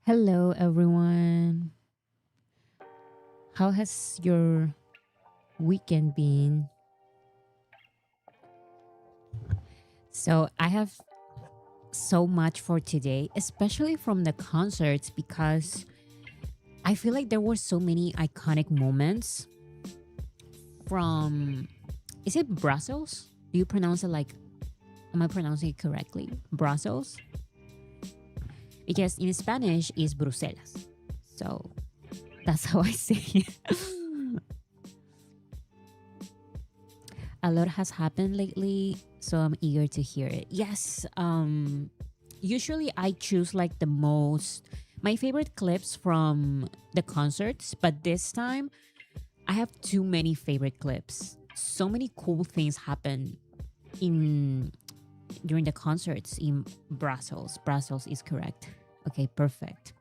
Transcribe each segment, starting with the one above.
Hello, everyone. How has your weekend been? I have so much for today, especially from the concerts, because I feel like there were so many iconic moments from. Is it Brussels? Do you pronounce it like. Am I pronouncing it correctly? Brussels? Because in Spanish is Bruselas. So that's how I say it. A lot has happened lately, so I'm eager to hear it. Yes, usually I choose like the most my favorite clips from the concerts, but this time I have too many favorite clips. So many cool things happen in during the concerts in Brussels. Brussels is correct. Okay, perfect.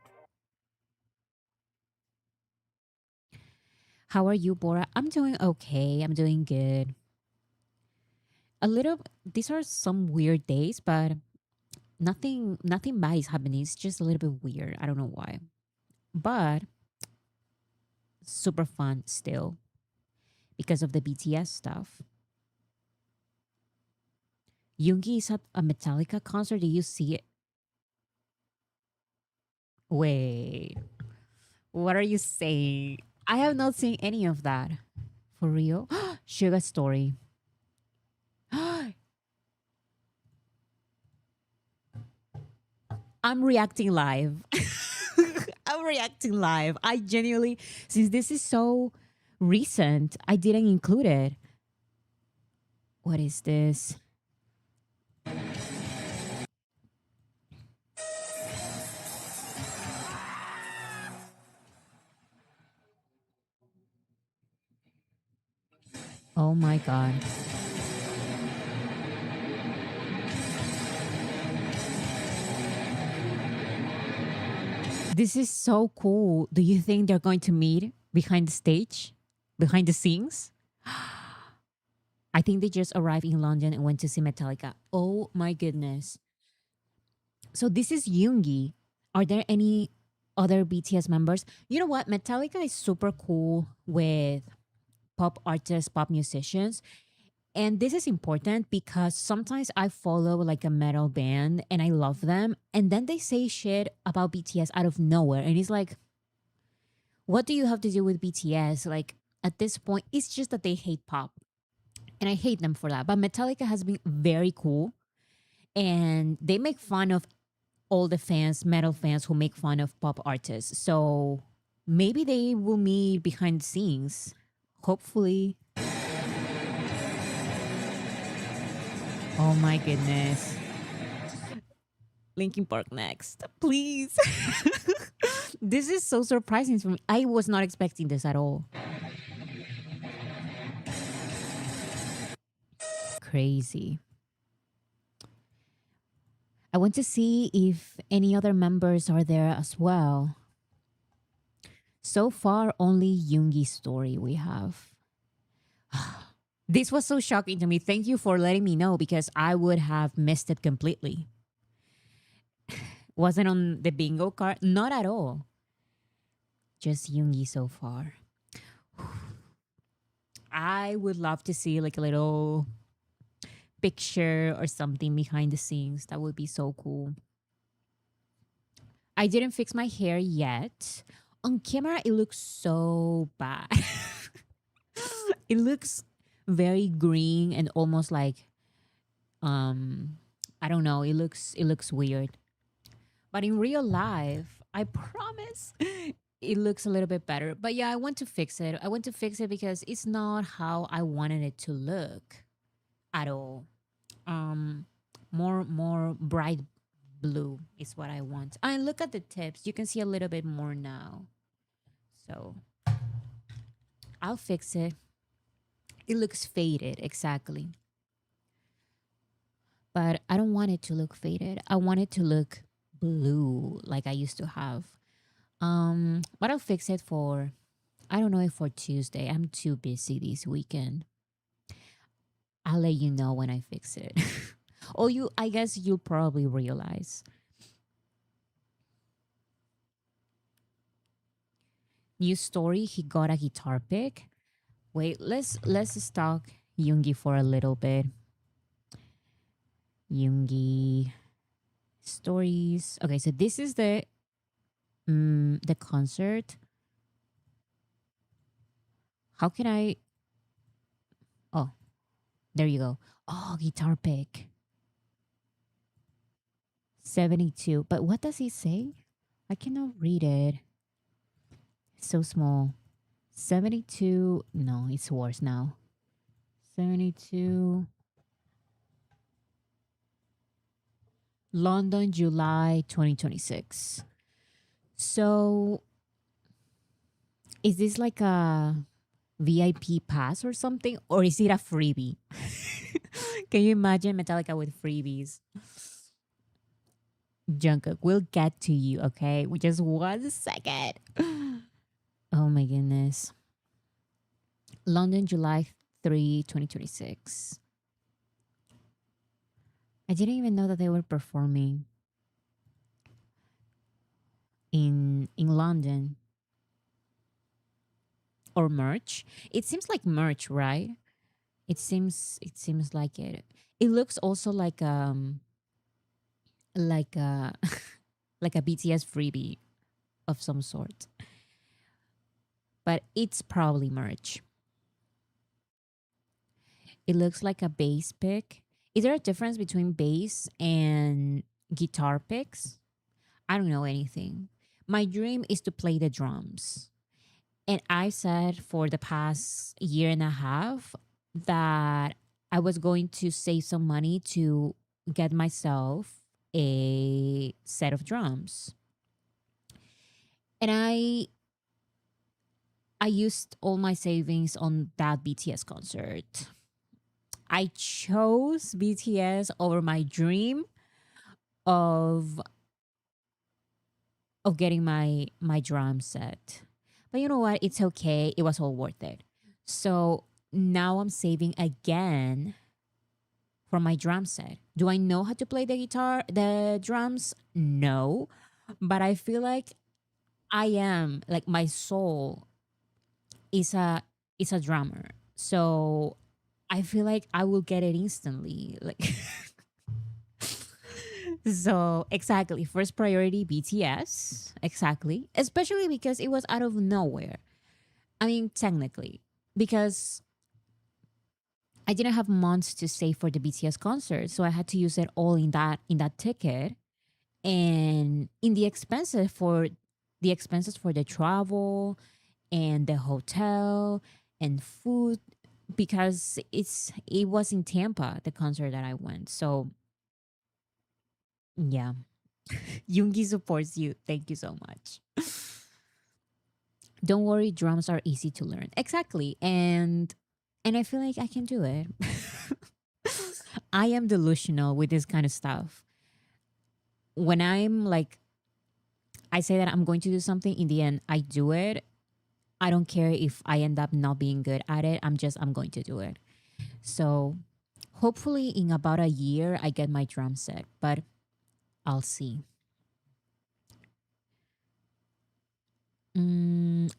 How are you, Bora? I'm doing okay. I'm doing good. A little these are some weird days, but nothing bad is happening. It's just a little bit weird. I don't know why. But super fun still because of the BTS stuff. Yoongi is at a Metallica concert. Did you see it? Wait, what are you saying? I have not seen any of that. For real? Sugar Story. I'm reacting live. I'm reacting live. I genuinely, since this is so recent, I didn't include it. What is this? Oh my God. This is so cool. Do you think they're going to meet behind the stage, behind the scenes? I think they just arrived in London and went to see Metallica. Oh my goodness. So this is Yoongi. Are there any other BTS members? You know what? Metallica is super cool with pop artists, pop musicians. And this is important because sometimes I follow like a metal band and I love them. And then they say shit about BTS out of nowhere. And it's like, what do you have to do with BTS? Like at this point, it's just that they hate pop. And I hate them for that. But Metallica has been very cool. And they make fun of all the fans, metal fans who make fun of pop artists. So maybe they will meet behind the scenes. Hopefully. Oh my goodness. Linkin Park next. Please. This is so surprising for me. I was not expecting this at all. Crazy. I want to see if any other members are there as well. So far, only Yoongi's story we have. This was so shocking to me. Thank you for letting me know because I would have missed it completely. Wasn't on the bingo card? Not at all. Just Yoongi so far. I would love to see like a little picture or something behind the scenes. That would be so cool. I didn't fix my hair yet. On camera, it looks so bad. It looks very green and almost like um I don't know, it looks weird. But in real life, I promise it looks a little bit better. But yeah, I want to fix it. I want to fix it because it's not how I wanted it to look at all. Um more bright blue is what I want. And look at the tips. You can see a little bit more now. So I'll fix it. It looks faded, exactly. But I don't want it to look faded. I want it to look blue like I used to have. But I'll fix it for I don't know if for Tuesday. I'm too busy this weekend. I'll let you know when I fix it. Or you I guess you'll probably realize. New story, he got a guitar pick. Wait, let's stalk Yoongi for a little bit. Yoongi stories. Okay, so this is the concert. How can I? Oh, there you go. Oh, guitar pick 72. But what does he say? I cannot read it. It's so small. 72. No, it's worse now. 72. London, July 2026. So, is this like a VIP pass or something? Or is it a freebie? Can you imagine Metallica with freebies? Jungkook, we'll get to you, okay? Just 1 second. Oh my goodness. London, July 3, 2026. I didn't even know that they were performing in London. Or merch. It seems like merch, right? It seems like it. It looks also like a like a BTS freebie of some sort. But it's probably merch. It looks like a bass pick. Is there a difference between bass and guitar picks? I don't know anything. My dream is to play the drums. And I said for the past year and a half that I was going to save some money to get myself a set of drums. And I used all my savings on that BTS concert. I chose BTS over my dream of getting my drum set. But you know what? It's okay. It was all worth it. So now I'm saving again for my drum set. Do I know how to play the drums? No. But I feel like I am like my soul is a drummer. So I feel like I will get it instantly. Like so exactly. First priority BTS. Exactly. Especially because it was out of nowhere. I mean, technically. Because I didn't have months to save for the BTS concert, so I had to use it all in that ticket and in the expenses for the travel and the hotel and food because it was in Tampa the concert that I went. So yeah, Yoongi supports you. Thank you so much. Don't worry, drums are easy to learn. Exactly, and I feel like I can do it. I am delusional with this kind of stuff. When I'm like, I say that I'm going to do something, in the end, I do it. I don't care if I end up not being good at it. I'm going to do it. So hopefully in about a year, I get my drum set, but I'll see.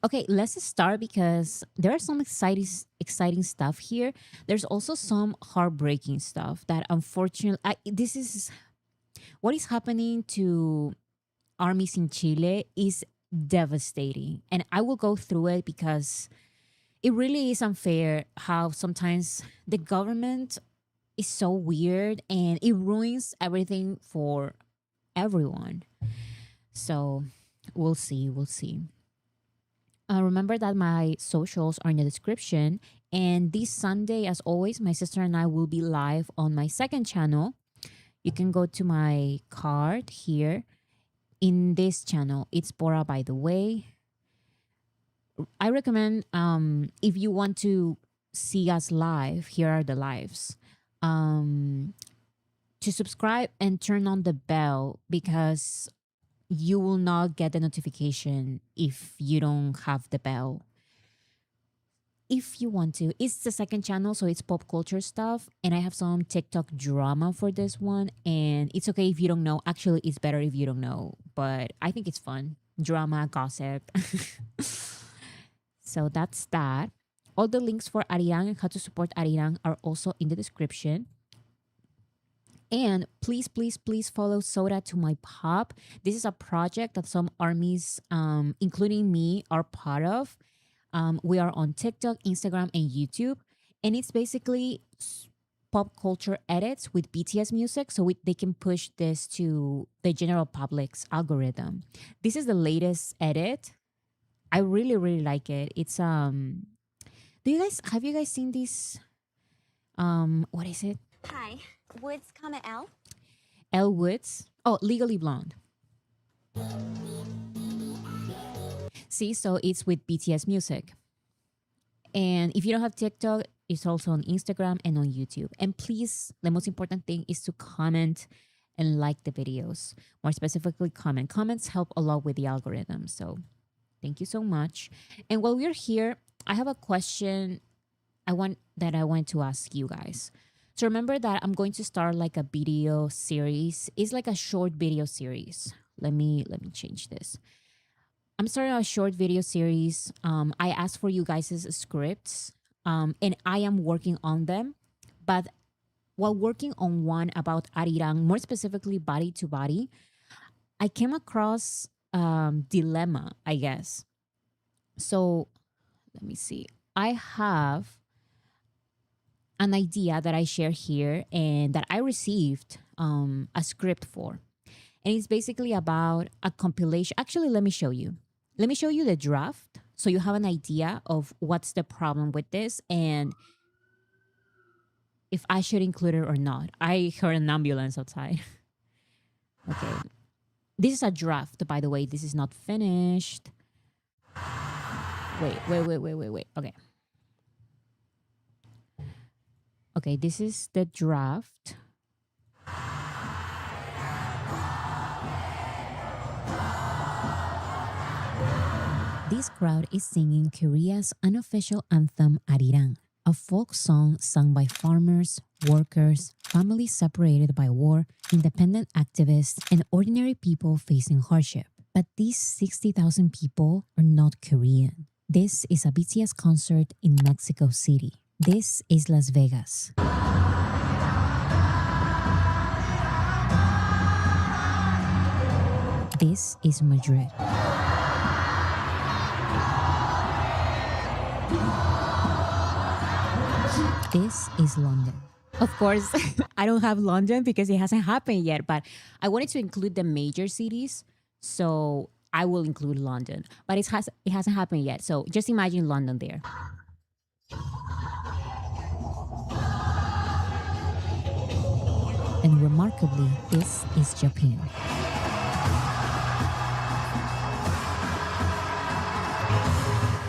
Okay, let's start because there are some exciting stuff here. There's also some heartbreaking stuff that unfortunately, this is what is happening to armies in Chile is devastating. And I will go through it because it really is unfair how sometimes the government is so weird and it ruins everything for everyone. So we'll see. We'll see. Remember that my socials are in the description. And this Sunday, as always, my sister and I will be live on my second channel. You can go to my card here in this channel. It's Bora, by the way. I recommend if you want to see us live, here are the lives. Um, to subscribe and turn on the bell because you will not get the notification if you don't have the bell. If you want to, it's the second channel, so it's pop culture stuff, and I have some TikTok drama for this one. And it's okay if you don't know. Actually, it's better if you don't know, but I think it's fun. Drama, gossip. So that's that. All the links for Arirang and how to support Arirang are also in the description. And please, please, please follow Soda to My Pop. This is a project that some armies, including me, are part of. We are on TikTok, Instagram, and YouTube. And it's basically pop culture edits with BTS music so they can push this to the general public's algorithm. This is the latest edit. I really, really like it. It's do you guys have you guys seen this what is it? Hi, Woods, comma L. Elle Woods. Oh, Legally Blonde. See, so it's with BTS music. And if you don't have TikTok, it's also on Instagram and on YouTube. And please, the most important thing is to comment and like the videos. More specifically, comment. Comments help a lot with the algorithm. So thank you so much. And while we're here, I have a question I want to ask you guys. So remember that I'm going to start like a video series. It's like a short video series. Let me change this. I'm starting a short video series. I asked for you guys' scripts, and I am working on them. But while working on one about Arirang, more specifically body to body, I came across dilemma, I guess. So let me see. I have an idea that I share here and that I received a script for. And it's basically about a compilation. Actually, let me show you. Let me show you the draft so you have an idea of what's the problem with this and if I should include it or not. I heard an ambulance outside. Okay. This is a draft, by the way. This is not finished. Wait. Okay. Okay, this is the draft. This crowd is singing Korea's unofficial anthem Arirang, a folk song sung by farmers, workers, families separated by war, independent activists, and ordinary people facing hardship. But these 60,000 people are not Korean. This is a BTS concert in Mexico City. This is Las Vegas. This is Madrid. This is London. Of course, I don't have London because it hasn't happened yet, but I wanted to include the major cities, so I will include London. But it hasn't happened yet, so just imagine London there. And remarkably, this is Japan.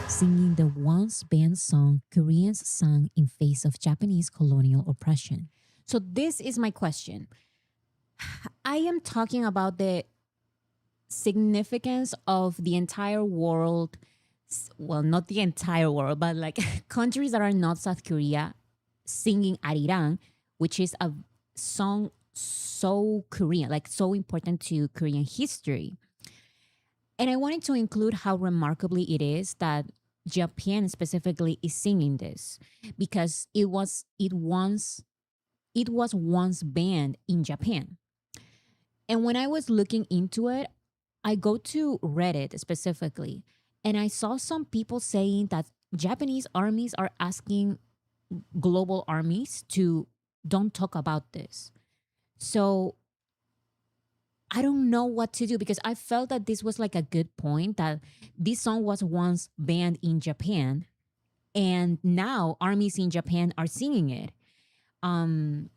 Singing the once banned song Koreans sang in face of Japanese colonial oppression. So this is my question. I am talking about the significance of the entire world, well, not the entire world, but like countries that are not South Korea singing Arirang, which is a song so Korean, like so important to Korean history. And I wanted to include how remarkably it is that Japan specifically is singing this because it was once banned in Japan. And when I was looking into it, I go to Reddit specifically, and I saw some people saying that Japanese armies are asking global armies to don't talk about this. So I don't know what to do because I felt that this was like a good point that this song was once banned in Japan and now armies in Japan are singing it. And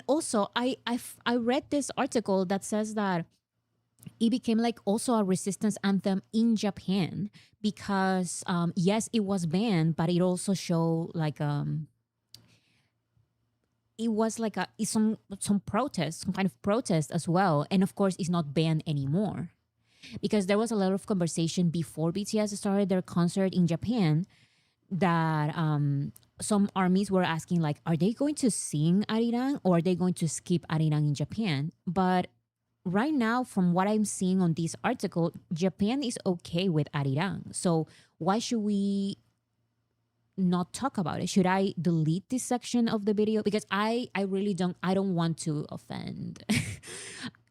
also I read this article that says that it became like also a resistance anthem in Japan because yes, it was banned, but it also showed like it was like some protest, some kind of protest as well. And of course, it's not banned anymore because there was a lot of conversation before BTS started their concert in Japan that some armies were asking like, are they going to sing Arirang or are they going to skip Arirang in Japan? But right now, from what I'm seeing on this article, Japan is okay with Arirang. So why should we not talk about it? Should I delete this section of the video? Because I really don't want to offend.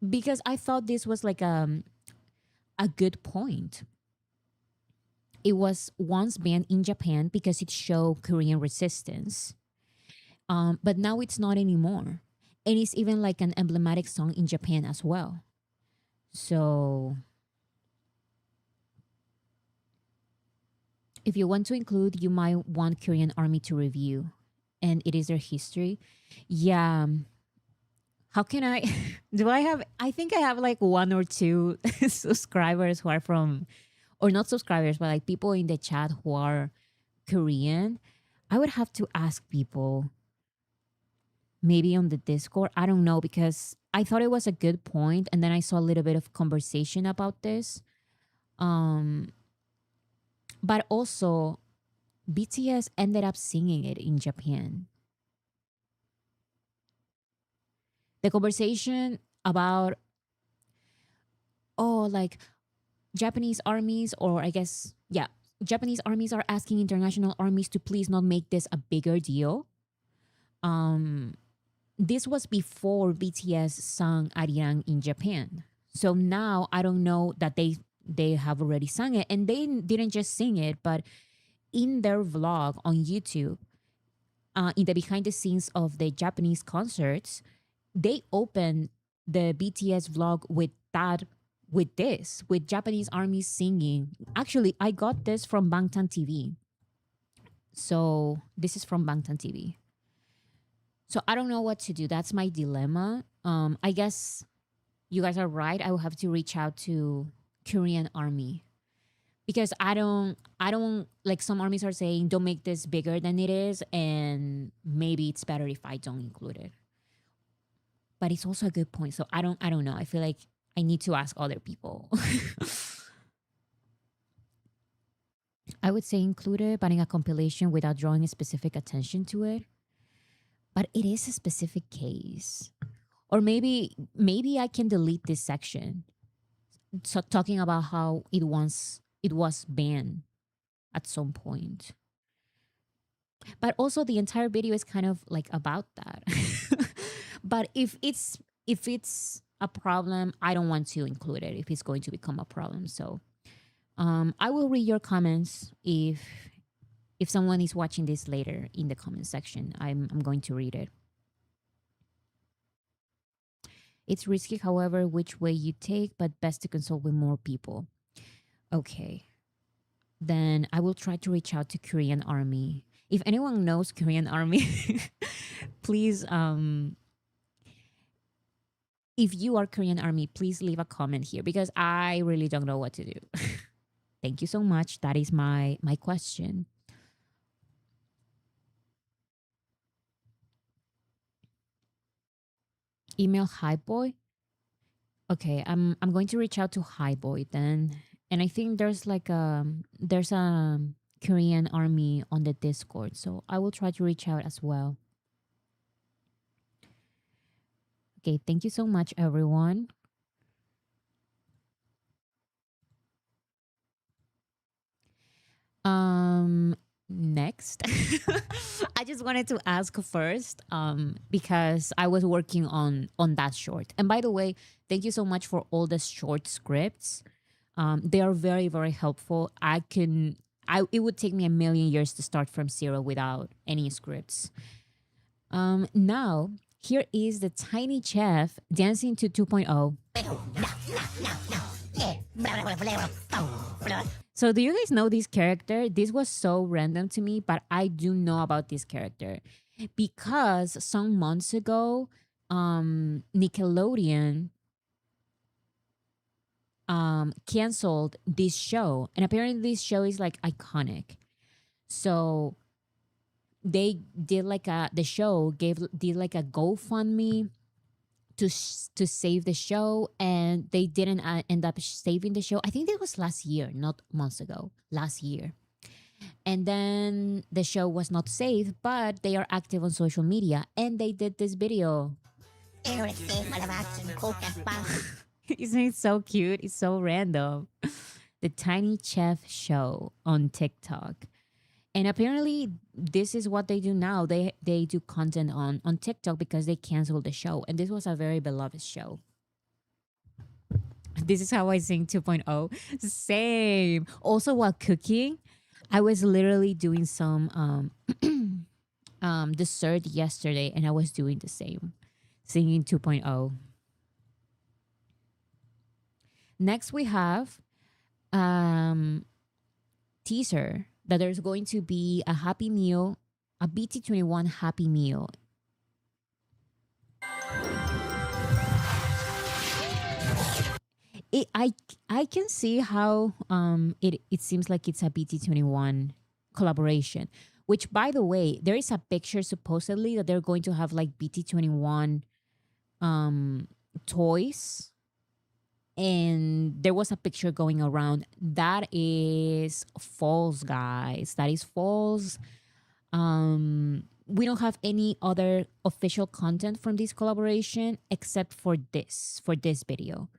Because I thought this was like a good point. It was once banned in Japan because it showed Korean resistance. But now it's not anymore. And it's even like an emblematic song in Japan as well. So if you want to include, you might want Korean Army to review. And it is their history. Yeah. How can I do I have I think I have like one or two subscribers who are from, or not subscribers, but like people in the chat who are Korean. I would have to ask people maybe on the Discord. I don't know, because I thought it was a good point and then I saw a little bit of conversation about this. Um but also BTS ended up singing it in Japan. The conversation about, oh, like Japanese armies, or I guess, yeah, Japanese armies are asking international armies to please not make this a bigger deal. Um, this was before BTS sang Arirang in Japan. So now I don't know that they have already sung it, and they didn't just sing it, but in their vlog on YouTube, in the behind the scenes of the Japanese concerts, they opened the BTS vlog with that, with Japanese army singing. Actually, I got this from Bangtan TV. So this is from Bangtan TV. So I don't know what to do. That's my dilemma. I guess you guys are right. I will have to reach out to Korean army, because I don't like, some armies are saying don't make this bigger than it is, and maybe it's better if I don't include it. But it's also a good point. So I don't know. I feel like I need to ask other people. I would say include it, but in a compilation without drawing a specific attention to it. But it is a specific case. Or maybe I can delete this section. So talking about how it was banned at some point. But also the entire video is kind of like about that. But if it's a problem, I don't want to include it if it's going to become a problem. So I will read your comments if someone is watching this later in the comment section. I'm going to read it. It's risky, however, which way you take, but best to consult with more people. Okay. Then I will try to reach out to Korean Army. If anyone knows Korean Army, please, if you are Korean Army, please leave a comment here, because I really don't know what to do. Thank you so much. That is my question. Email hi boy. Okay, I'm going to reach out to hi boy then. And I think there's a Korean Army on the Discord, so I will try to reach out as well. Okay, thank you so much, everyone. Next, I just wanted to ask first, because I was working on that short. And by the way, thank you so much for all the short scripts. They are very, very helpful. It would take me a million years to start from zero without any scripts. Now here is the tiny chef dancing to 2.0. So do you guys know this character? This was so random to me, but I do know about this character because some months ago, Nickelodeon canceled this show, and apparently this show is like iconic. So they did like the show did like a GoFundMe to save the show, and they didn't end up saving the show. I think it was last year, not months ago, last year. And then the show was not saved, but they are active on social media, and they did this video. Isn't it so cute? It's so random. the Tiny Chef show on TikTok. And apparently this is what they do now. They do content on TikTok because they canceled the show. And this was a very beloved show. This is how I sing 2.0. Same. Also while cooking, I was literally doing some dessert yesterday and I was doing the same. Singing 2.0. Next we have teaser that there's going to be a happy meal, a BT21 happy meal. I can see how it seems like it's a BT21 collaboration. Which, by the way, there is a picture supposedly that they're going to have like BT21 toys, and there was a picture going around. That is false, guys. That is false. We don't have any other official content from this collaboration except for this video.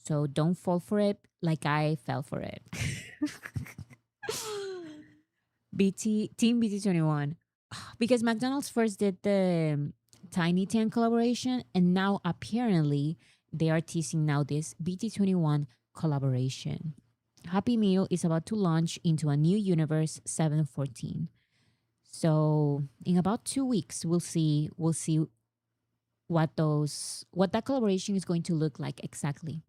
So don't fall for it like I fell for it. Team BT21. Because McDonald's first did the Tiny Tan collaboration, and now apparently they are teasing now this BT21 collaboration. Happy Meal is about to launch into a new universe 714. So in about 2 weeks, we'll see what that collaboration is going to look like exactly.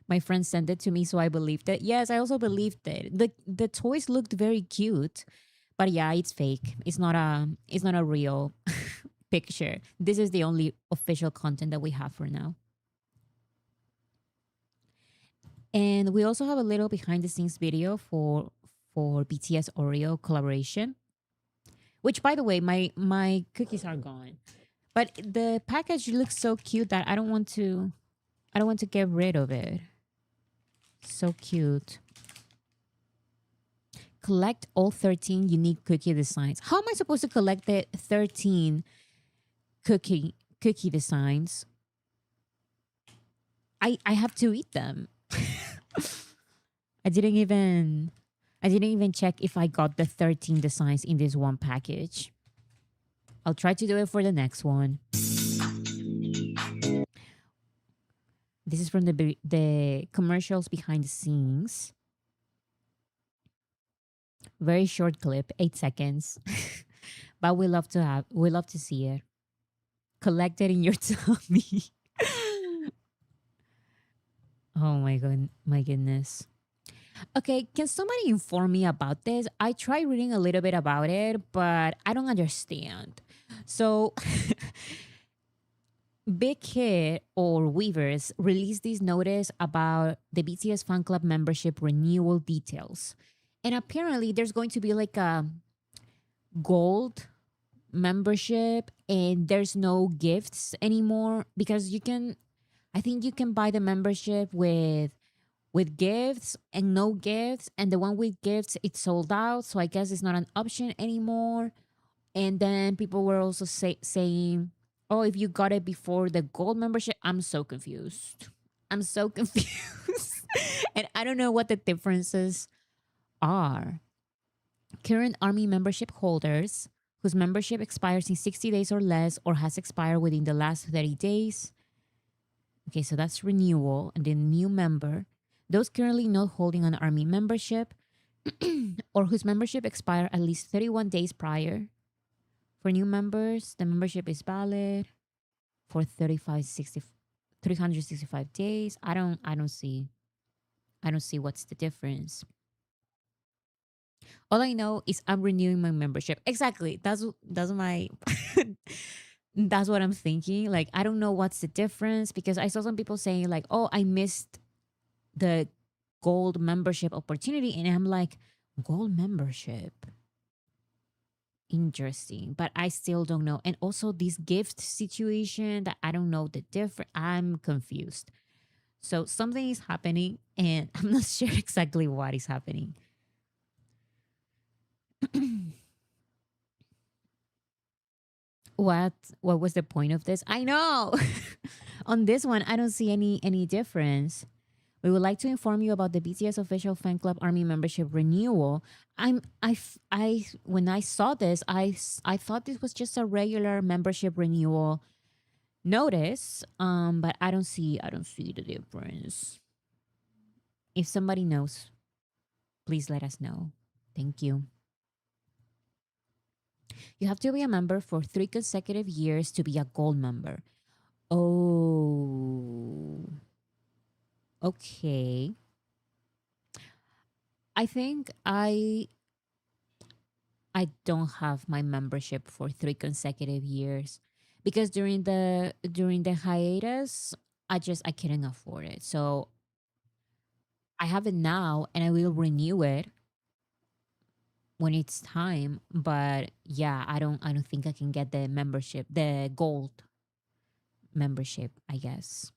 My friend sent it to me, so I believed it. Yes, I also believed it. The toys looked very cute, but yeah, it's fake. It's not a real picture. This is the only official content that we have for now. And we also have a little behind the scenes video for BTS Oreo collaboration. Which, by the way, my cookies are gone, but the package looks so cute that I don't want to get rid of it. So cute. Collect all 13 unique cookie designs. How am I supposed to collect the 13 cookie designs? I have to eat them. I didn't even check if I got the 13 designs in this one package. I'll try to do it for the next one. This is from the commercials behind the scenes. Very short clip, 8 seconds. But we love to see it. Collect it in your tummy. Oh my goodness. Okay, can somebody inform me about this? I tried reading a little bit about it, but I don't understand. So Big Hit or Weavers released this notice about the BTS fan club membership renewal details. And apparently there's going to be like a gold membership and there's no gifts anymore because I think you can buy the membership with gifts and no gifts, and the one with gifts it's sold out, so I guess it's not an option anymore. And then people were also saying, oh, if you got it before the gold membership. I'm so confused. I'm so confused. And I don't know what the differences are. Current army membership holders whose membership expires in 60 days or less or has expired within the last 30 days. Okay, so that's renewal. And then new member. Those currently not holding an army membership or whose membership expired at least 31 days prior. For new members, the membership is valid for 365 days. I don't see what's the difference. All I know is I'm renewing my membership. Exactly. That's my that's what I'm thinking. Like I don't know what's the difference because I saw some people saying like, "Oh, I missed the gold membership opportunity." And I'm like, "Gold membership? Interesting." But I still don't know. And also this gift situation that I don't know the difference. I'm confused. So something is happening and I'm not sure exactly what is happening. What was the point of this? I know. On this one, I don't see any difference. We would like to inform you about the BTS official fan club army membership renewal. When I saw this, I thought this was just a regular membership renewal notice. But I don't see the difference. If somebody knows, please let us know. Thank you. You have to be a member for 3 consecutive years to be a gold member. Oh, okay. I think I don't have my membership for 3 consecutive years because during the hiatus, I couldn't afford it. So I have it now and I will renew it when it's time. But yeah, I don't think I can get the membership, the gold membership, I guess.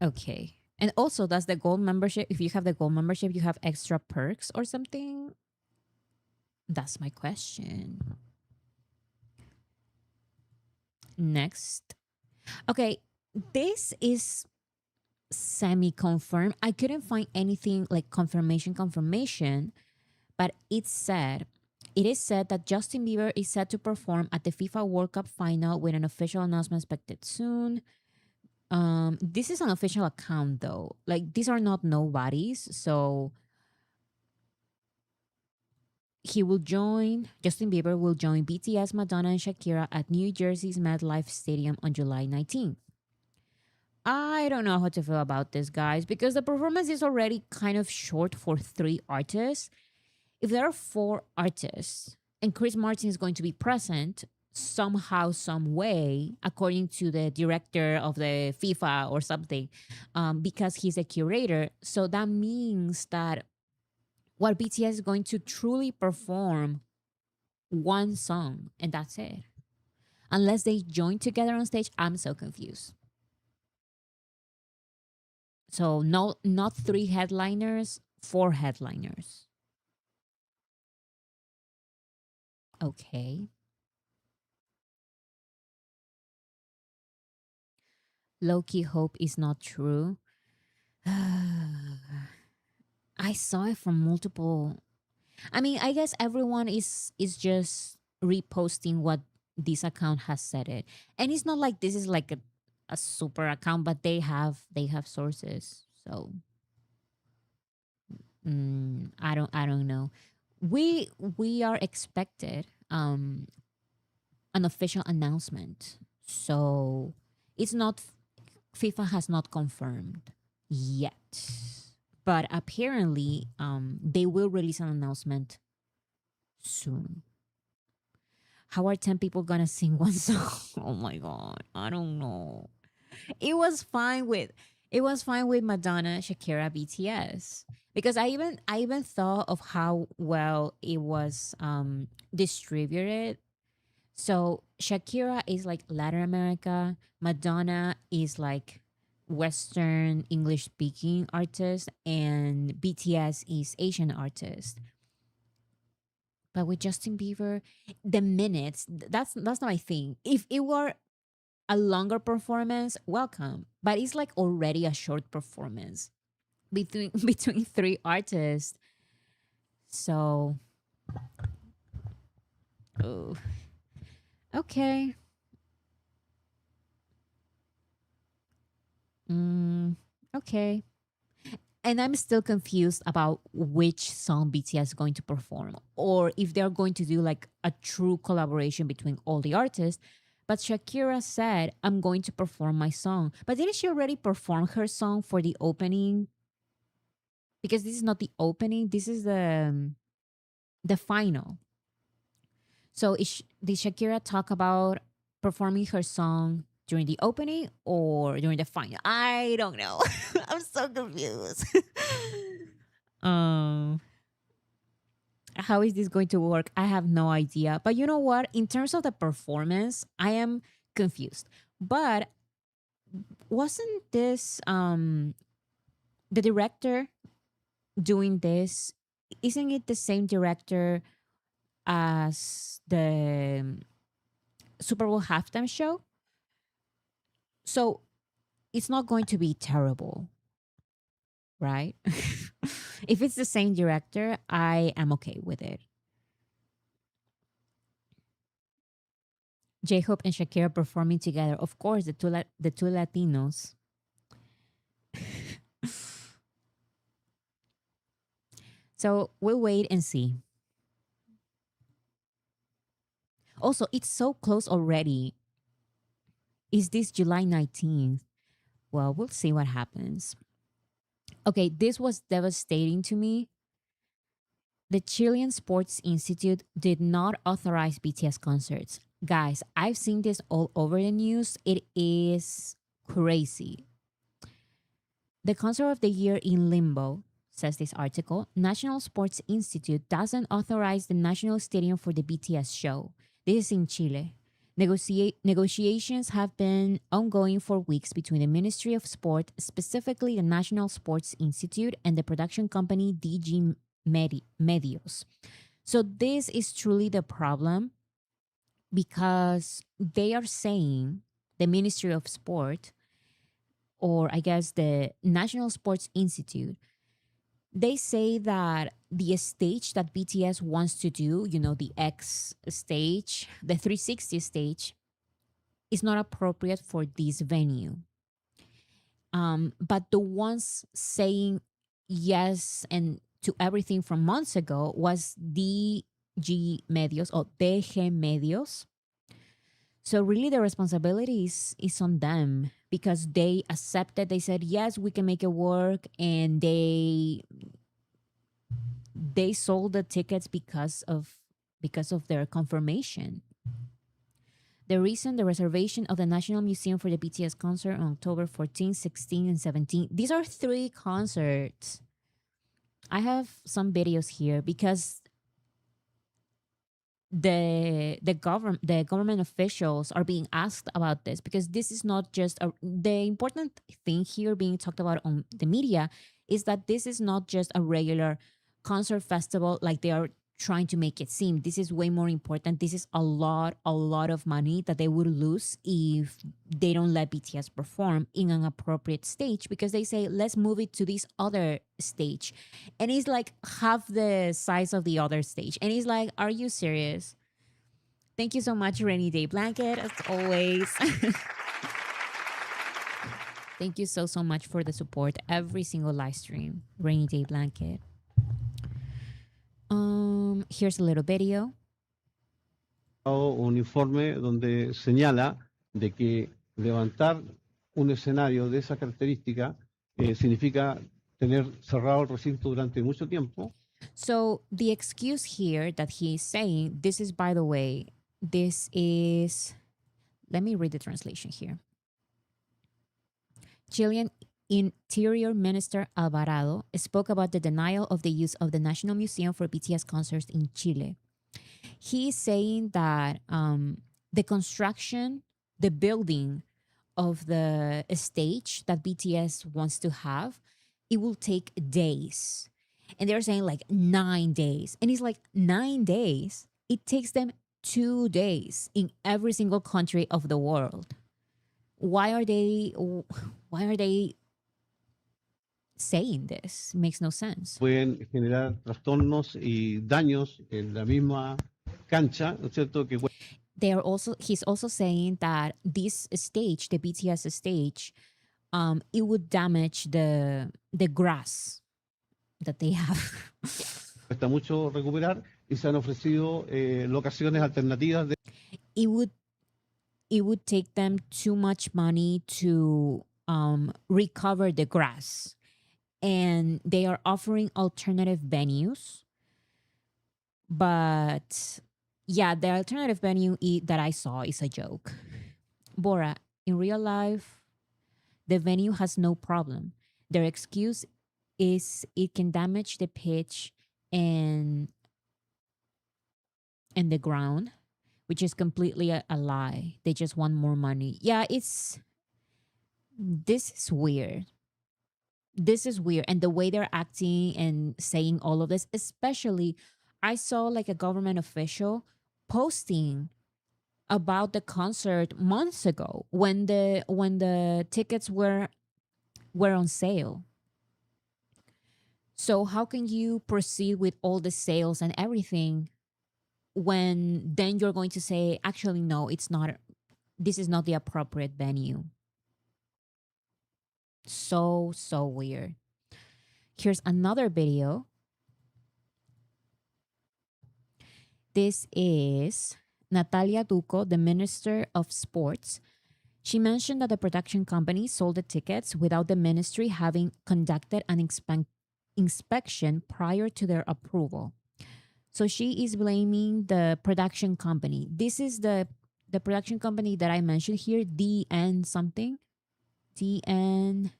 Okay. And also, does the gold membership, if you have the gold membership, you have extra perks or something? That's my question. Next. Okay, this is semi confirmed. I couldn't find anything like confirmation, but it is said that Justin Bieber is set to perform at the FIFA World Cup final with an official announcement expected soon. This is an official account though. Like these are not nobodies, so Justin Bieber will join BTS, Madonna, and Shakira at New Jersey's MetLife Stadium on July 19th. I don't know how to feel about this, guys, because the performance is already kind of short for 3 artists. If there are 4 artists and Chris Martin is going to be present somehow, some way, according to the director of the FIFA or something, because he's a curator, so that means that what BTS is going to truly perform one song and that's it. Unless they join together on stage, I'm so confused. So no, not 3 headliners, 4 headliners. Okay. Low key hope is not true. I saw it from multiple. I mean, I guess everyone is just reposting what this account has said it, and it's not like this is like a super account, but they have sources. So I don't know. We are expected an official announcement. So it's not FIFA has not confirmed yet. But apparently they will release an announcement soon. How are 10 people gonna sing one song? Oh my god. I don't know. It was fine with Madonna, Shakira, BTS. Because I even thought of how well it was distributed. So Shakira is like Latin America, Madonna is like Western English speaking artist, and BTS is Asian artist. But with Justin Bieber, the minutes, that's not my thing. If it were a longer performance, welcome. But it's like already a short performance between 3 artists. So oh, okay. Mm, okay. And I'm still confused about which song BTS is going to perform, or if they're going to do like a true collaboration between all the artists. But Shakira said, I'm going to perform my song. But didn't she already perform her song for the opening? Because this is not the opening, this is the final. So did Shakira talk about performing her song during the opening or during the final? I don't know. I'm so confused. um, how is this going to work? I have no idea. But you know what? In terms of the performance, I am confused. But wasn't this the director doing this? Isn't it the same director as Super Bowl halftime show. So it's not going to be terrible, right? If it's the same director, I am okay with it. J Hope and Shakira performing together. Of course, the two Latinos. So we'll wait and see. Also, it's so close already. Is this July 19th? Well, we'll see what happens. Okay, this was devastating to me. The Chilean Sports Institute did not authorize BTS concerts. Guys, I've seen this all over the news. It is crazy. The concert of the year in limbo, says this article. National Sports Institute doesn't authorize the national stadium for the BTS show. This is in Chile. Negotiations have been ongoing for weeks between the Ministry of Sport, specifically the National Sports Institute, and the production company DG Medios. So this is truly the problem because they are saying the Ministry of Sport, or I guess the National Sports Institute, they say that the stage that BTS wants to do, you know, the X stage, the 360 stage, is not appropriate for this venue. But the ones saying yes and to everything from months ago was DG Medios or DG Medios. So really the responsibility is on them because they accepted, they said, yes, we can make it work. And they sold the tickets because of their confirmation. The reason the reservation of the National Museum for the BTS concert on October 14, 16, and 17. These are 3 concerts. I have some videos here because the government officials are being asked about this because this is not just the important thing here being talked about on the media is that this is not just a regular concert festival like they are trying to make it seem. This is way more important. This is a lot of money that they would lose if they don't let BTS perform in an appropriate stage because they say let's move it to this other stage, and it's like half the size of the other stage, and it's like, are you serious? Thank you so much, Rainy Day Blanket, as always. Thank you so much for the support every single live stream, Rainy Day Blanket. Here's a little video. Un informe donde señala de que levantar un escenario de esa característica significa tener cerrado el recinto durante mucho tiempo. So the excuse here that he's saying, this is, by the way, this is, let me read the translation here. Chilean Interior Minister Alvarado spoke about the denial of the use of the National Museum for BTS concerts in Chile. He is saying that the construction, the building of the stage that BTS wants to have, it will take days. And they're saying like 9 days. And it's like 9 days. It takes them 2 days in every single country of the world. Why are they saying this? It makes no sense. Pueden generar trastornos y daños en la misma cancha, ¿no es cierto? Que he's also saying that this stage, the BTS stage, it would damage the grass that they have. cuesta mucho recuperar y se han ofrecido locaciones alternativas. It would take them too much money to recover the grass. And they are offering alternative venues. But yeah, the alternative venue that I saw is a joke. Bora, in real life, the venue has no problem. Their excuse is it can damage the pitch and the ground, which is completely a lie. They just want more money. Yeah, this is weird. This is weird. And the way they're acting and saying all of this, especially, I saw like a government official posting about the concert months ago when the tickets were on sale. So how can you proceed with all the sales and everything when then you're going to say, actually, no, it's not, this is not the appropriate venue? So, so weird. Here's another video. This is Natalia Duco, the Minister of Sports. She mentioned that the production company sold the tickets without the ministry having conducted an inspection prior to their approval. So she is blaming the production company. This is the production company that I mentioned here, DN something. DN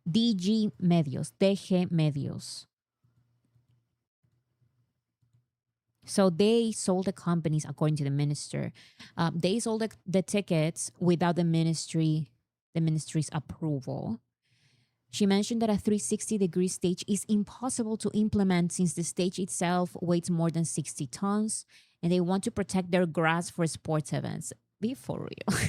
DG Medios, DG Medios. So they sold the companies, according to the minister. They sold the tickets without the ministry's approval. She mentioned that a 360-degree stage is impossible to implement since the stage itself weighs more than 60 tons, and they want to protect their grass for sports events. Be for real.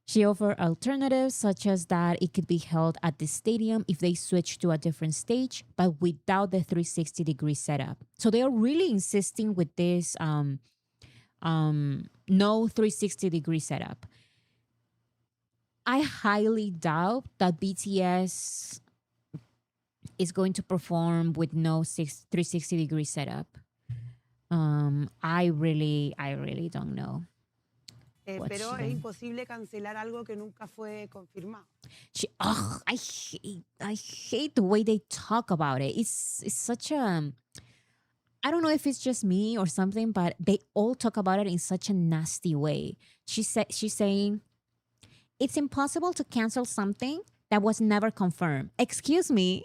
She offered alternatives such as that it could be held at the stadium if they switch to a different stage, but without the 360-degree setup. So they are really insisting with this no 360-degree setup. I highly doubt that BTS is going to perform with no 360-degree setup. I really don't know. Pero es imposible cancelar algo que nunca fue confirmado. I hate the way they talk about it. It's such a, I don't know if it's just me or something, but they all talk about it in such a nasty way. She's saying it's impossible to cancel something that was never confirmed. Excuse me.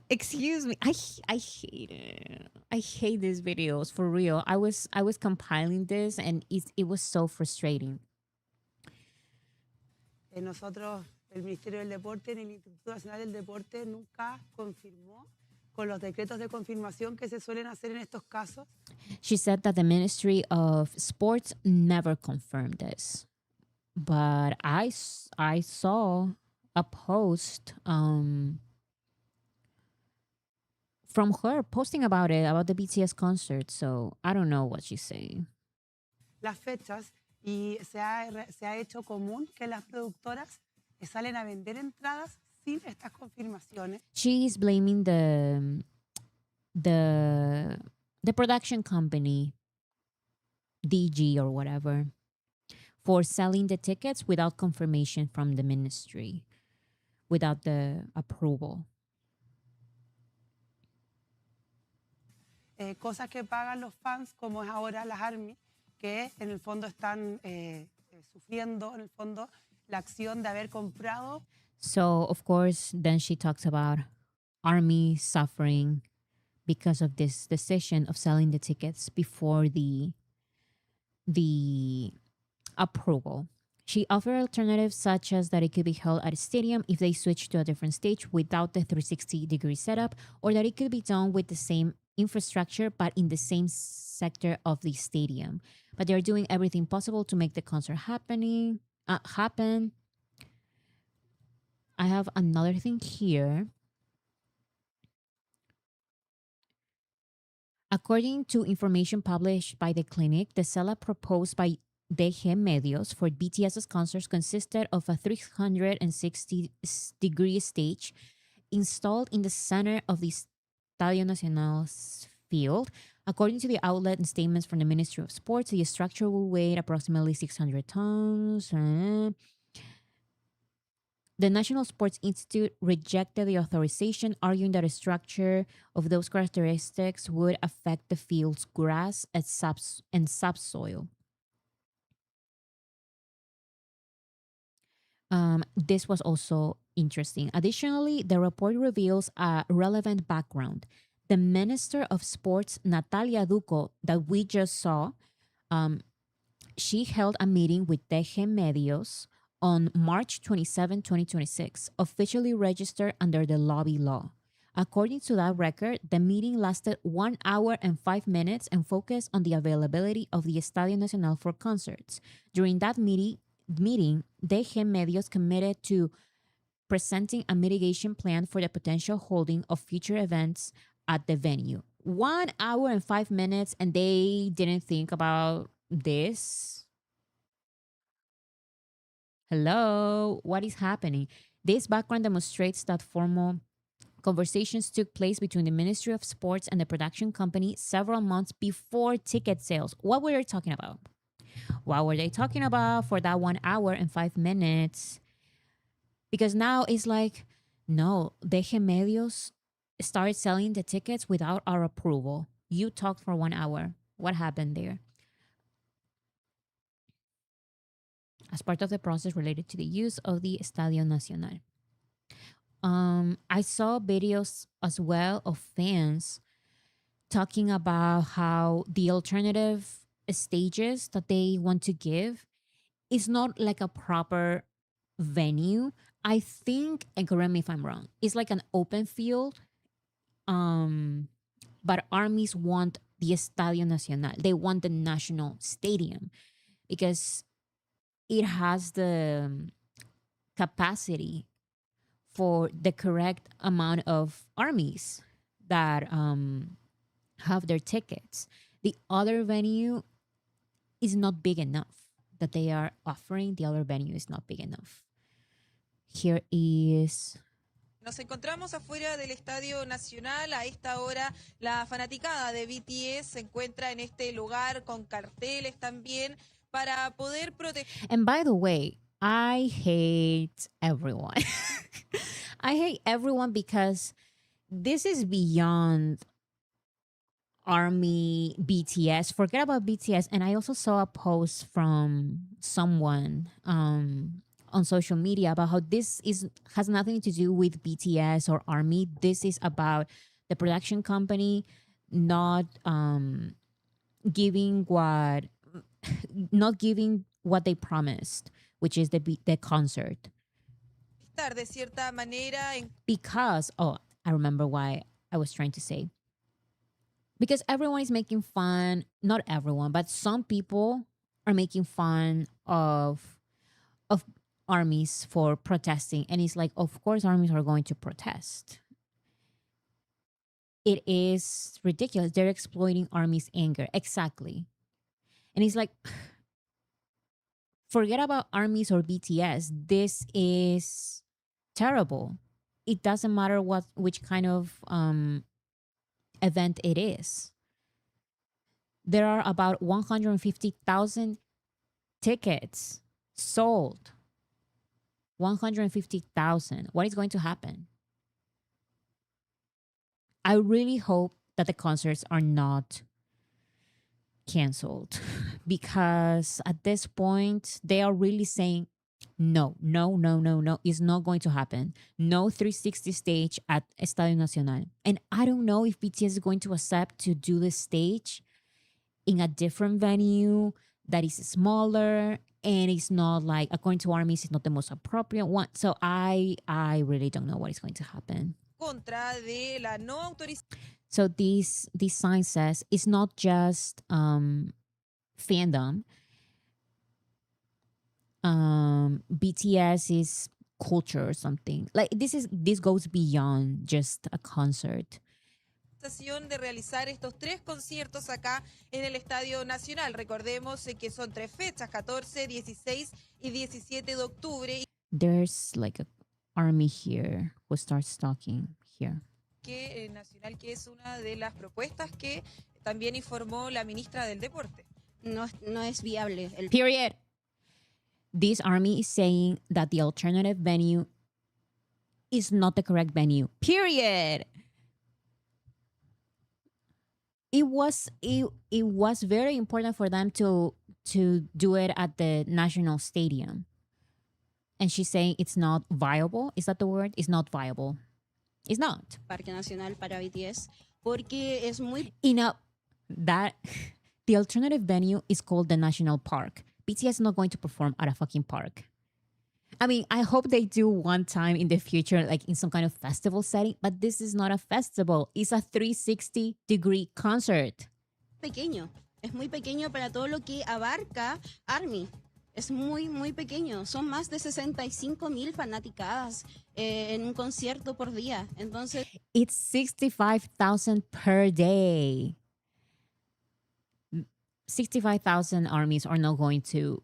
Excuse me. I hate it. I hate these videos for real. I was compiling this and it was so frustrating. Nosotros, el Ministerio del Deporte ni el Instituto Nacional del Deporte nunca confirmó con los decretos de confirmación que se suelen hacer en estos casos. She said that the Ministry of Sports never confirmed this. But I saw a post from her posting about it, about the BTS concert. So I don't know what she's saying. Las fechas, y se ha hecho común que las productoras salen a vender entradas sin estas confirmaciones. She is blaming the production company, DG or whatever, for selling the tickets without confirmation from the ministry, without the approval. Cosas que pagan los fans, como es ahora las ARMY, que en el fondo están sufriendo, en el fondo, la acción de haber comprado. So, of course, then she talks about ARMY suffering because of this decision of selling the tickets before the approval. She offered alternatives such as that it could be held at a stadium if they switch to a different stage without the 360-degree setup, or that it could be done with the same infrastructure but in the same sector of the stadium. But they're doing everything possible to make the concert happen. I have another thing here. According to information published by the clinic, the setup proposed by DG Medios for BTS's concerts consisted of a 360-degree stage installed in the center of the Estadio Nacional's field. According to the outlet and statements from the Ministry of Sports, the structure will weigh approximately 600 tons. The National Sports Institute rejected the authorization, arguing that a structure of those characteristics would affect the field's grass and subsoil. This was also interesting. Additionally, the report reveals a relevant background. The Minister of Sports, Natalia Duco, that we just saw, she held a meeting with DG Medios on March 27, 2026, officially registered under the lobby law. According to that record, the meeting lasted 1 hour and 5 minutes and focused on the availability of the Estadio Nacional for concerts. During that meeting, DG Medios committed to presenting a mitigation plan for the potential holding of future events at the venue. 1 hour and 5 minutes, and they didn't think about this. Hello, what is happening? This background demonstrates that formal conversations took place between the Ministry of Sports and the production company several months before ticket sales. What were they talking about? What were they talking about for that 1 hour and 5 minutes? Because now it's like, no, DG Medios started selling the tickets without our approval. You talked for 1 hour. What happened there? As part of the process related to the use of the Estadio Nacional. I saw videos as well of fans talking about how the alternative stages that they want to give is not like a proper venue. I think, and correct me if I'm wrong, it's like an open field. But armies want the Estadio Nacional. They want the national stadium because it has the capacity for the correct amount of armies that have their tickets. The other venue is not big enough that they are offering. The other venue is not big enough. Here is... Nos encontramos afuera del Estadio Nacional. A esta hora la fanaticada de BTS se encuentra en este lugar con carteles también para poder proteger. And by the way, I hate everyone. I hate everyone because this is beyond Army BTS. Forget about BTS. And I also saw a post from someone on social media about how this has nothing to do with BTS or Army. This is about the production company not giving what they promised, which is the concert. De cierta manera Because, I remember why I was trying to say. Because everyone is making fun, not everyone, but some people are making fun of armies for protesting. And it's like, of course, armies are going to protest. It is ridiculous. They're exploiting armies' anger. Exactly. And it's like, forget about armies or BTS. This is terrible. It doesn't matter which kind of event it is. There are about 150,000 tickets sold. 150,000. What is going to happen? I really hope that the concerts are not canceled because at this point they are really saying no, it's not going to happen. No 360 stage at Estadio Nacional. And I don't know if BTS is going to accept to do the stage in a different venue that is smaller and it's not like, according to armies, it's not the most appropriate one. So I really don't know what is going to happen. So this sign says it's not just fandom. BTS is culture or something. Like this goes beyond just a concert. De realizar estos 3 conciertos acá en el Estadio Nacional. Recordemos que son 3 fechas, 14, 16 y 17 de octubre. There's like an army here who starts talking here. Que Nacional, que es una de las propuestas que también informó la ministra del Deporte. No es viable. Period. This army is saying that the alternative venue is not the correct venue. Period. It was very important for them to do it at the National Stadium. And she's saying it's not viable. Is that the word? It's not viable. It's not. Parque Nacional para BTS porque es muy... That the alternative venue is called the National Park. BTS is not going to perform at a fucking park. I mean, I hope they do one time in the future, like in some kind of festival setting, but this is not a festival. It's a 360-degree concert. Pequeño, es muy pequeño para todo lo que abarca ARMY. Es muy, muy pequeño. Son más de 65,000 fanaticadas en un concierto por día. Entonces, It's 65,000 per day. 65,000 armies are not going to.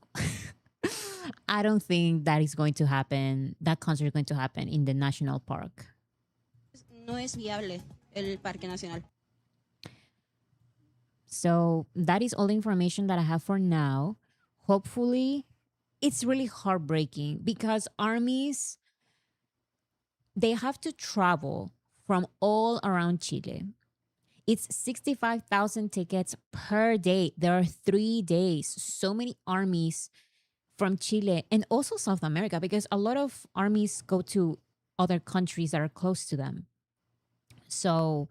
I don't think that is going to happen. That concert is going to happen in the national park. no es viable el Parque Nacional. So that is all the information that I have for now. Hopefully, it's really heartbreaking because armies, they have to travel from all around Chile. It's 65,000 tickets per day. There are 3 days. So many armies from Chile and also South America, because a lot of armies go to other countries that are close to them. So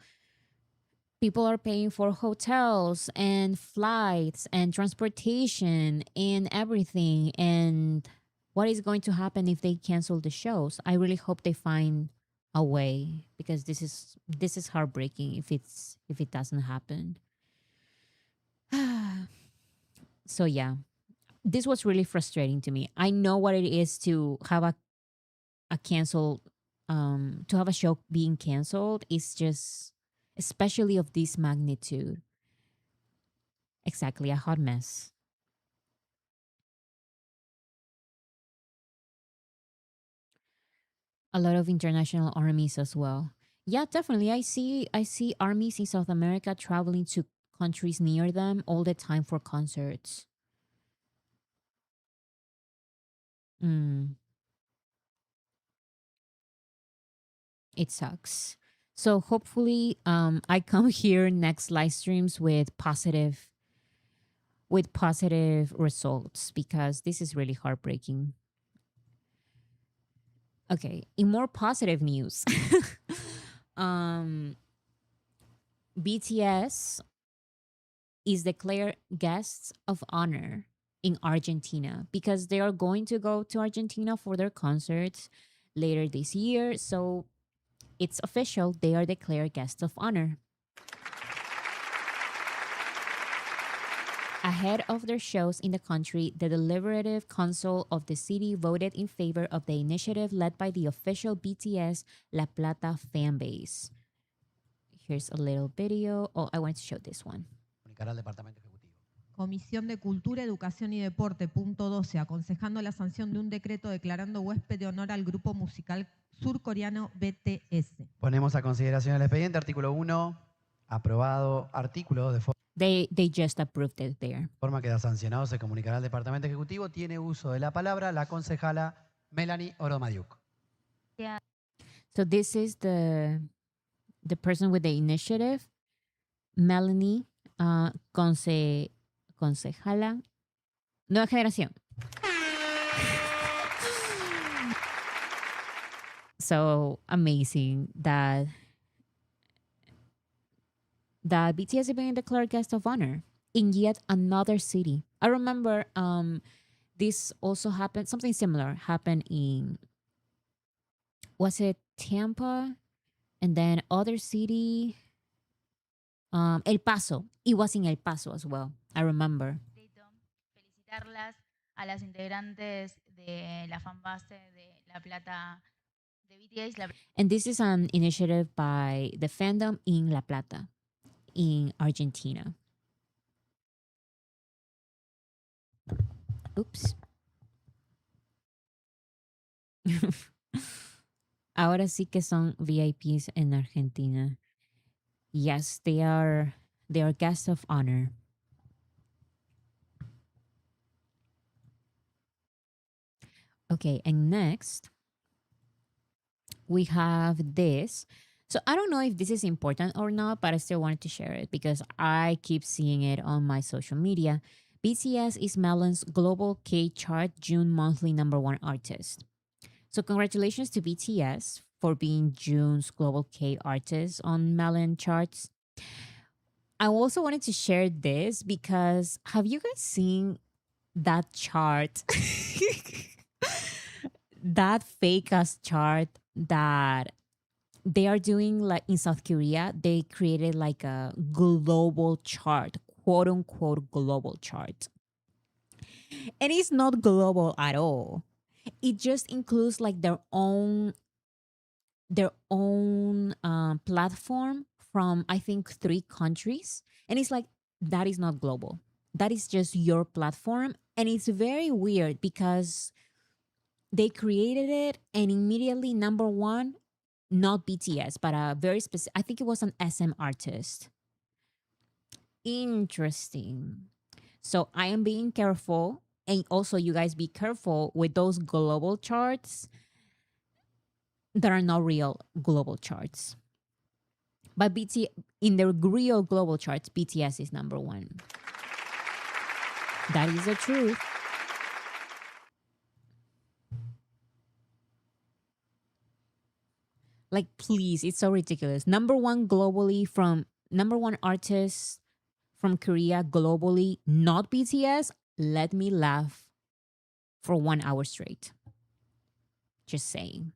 people are paying for hotels and flights and transportation and everything. And what is going to happen if they cancel the shows? I really hope they find a way, because this is heartbreaking if it doesn't happen. So yeah, this was really frustrating to me. I know what it is to have a cancel to have a show being canceled. It's just, especially of this magnitude. Exactly, a hot mess. A lot of international armies as well. Yeah, definitely. I see armies in South America traveling to countries near them all the time for concerts. Mm, it sucks. So hopefully I come here next live streams with positive results, because this is really heartbreaking. Okay, in more positive news, um, BTS is declared guests of honor in Argentina, because they are going to go to Argentina for their concerts later this year. So it's official, they are declared guests of honor. Ahead of their shows in the country, the deliberative council of the city voted in favor of the initiative led by the official BTS La Plata fan base. Here's a little video. Oh, I want to show this one. Comunicará al Departamento Ejecutivo. Comisión de Cultura, Educación y Deporte, punto 12, aconsejando la sanción de un decreto declarando huésped de honor al grupo musical surcoreano BTS. Ponemos a consideración el expediente, artículo 1, aprobado, artículo de They just approved it there. forma queda sancionado, se comunicará al Departamento Ejecutivo. Tiene uso de la palabra la concejala Melanie Oromadiuk. So this is the person with the initiative, Melanie, concejala, Nueva Generación. So amazing that BTS is being declared guest of honor in yet another city. I remember this also happened, something similar happened in, was it Tampa? And then other city, El Paso. It was in El Paso as well, I remember. Felicitarlas a las integrantes de la fanbase de La Plata de BTS. And this is an initiative by the fandom in La Plata, in Argentina. Oops. Ahora sí que son VIPs en Argentina. Yes, they are guests of honor. Okay, and next we have this. So I don't know if this is important or not, but I still wanted to share it because I keep seeing it on my social media. BTS is Melon's global K chart June monthly #1 artist. So congratulations to BTS for being June's global K artist on Melon charts. I also wanted to share this because have you guys seen that chart? that fake ass chart that they are doing, like in South Korea, they created like a global chart, quote unquote global chart. And it's not global at all. It just includes like their own platform from, I think, 3 countries. And it's like, that is not global. That is just your platform. And it's very weird because they created it and immediately number one, not BTS, but a very specific, I think it was an SM artist. Interesting. So I am being careful. And also, you guys be careful with those global charts that are not real global charts. But in the real global charts, BTS is number one. That is the truth. Like, please, it's so ridiculous. Number one globally from number one artist from Korea globally, not BTS. Let me laugh for 1 hour straight. Just saying.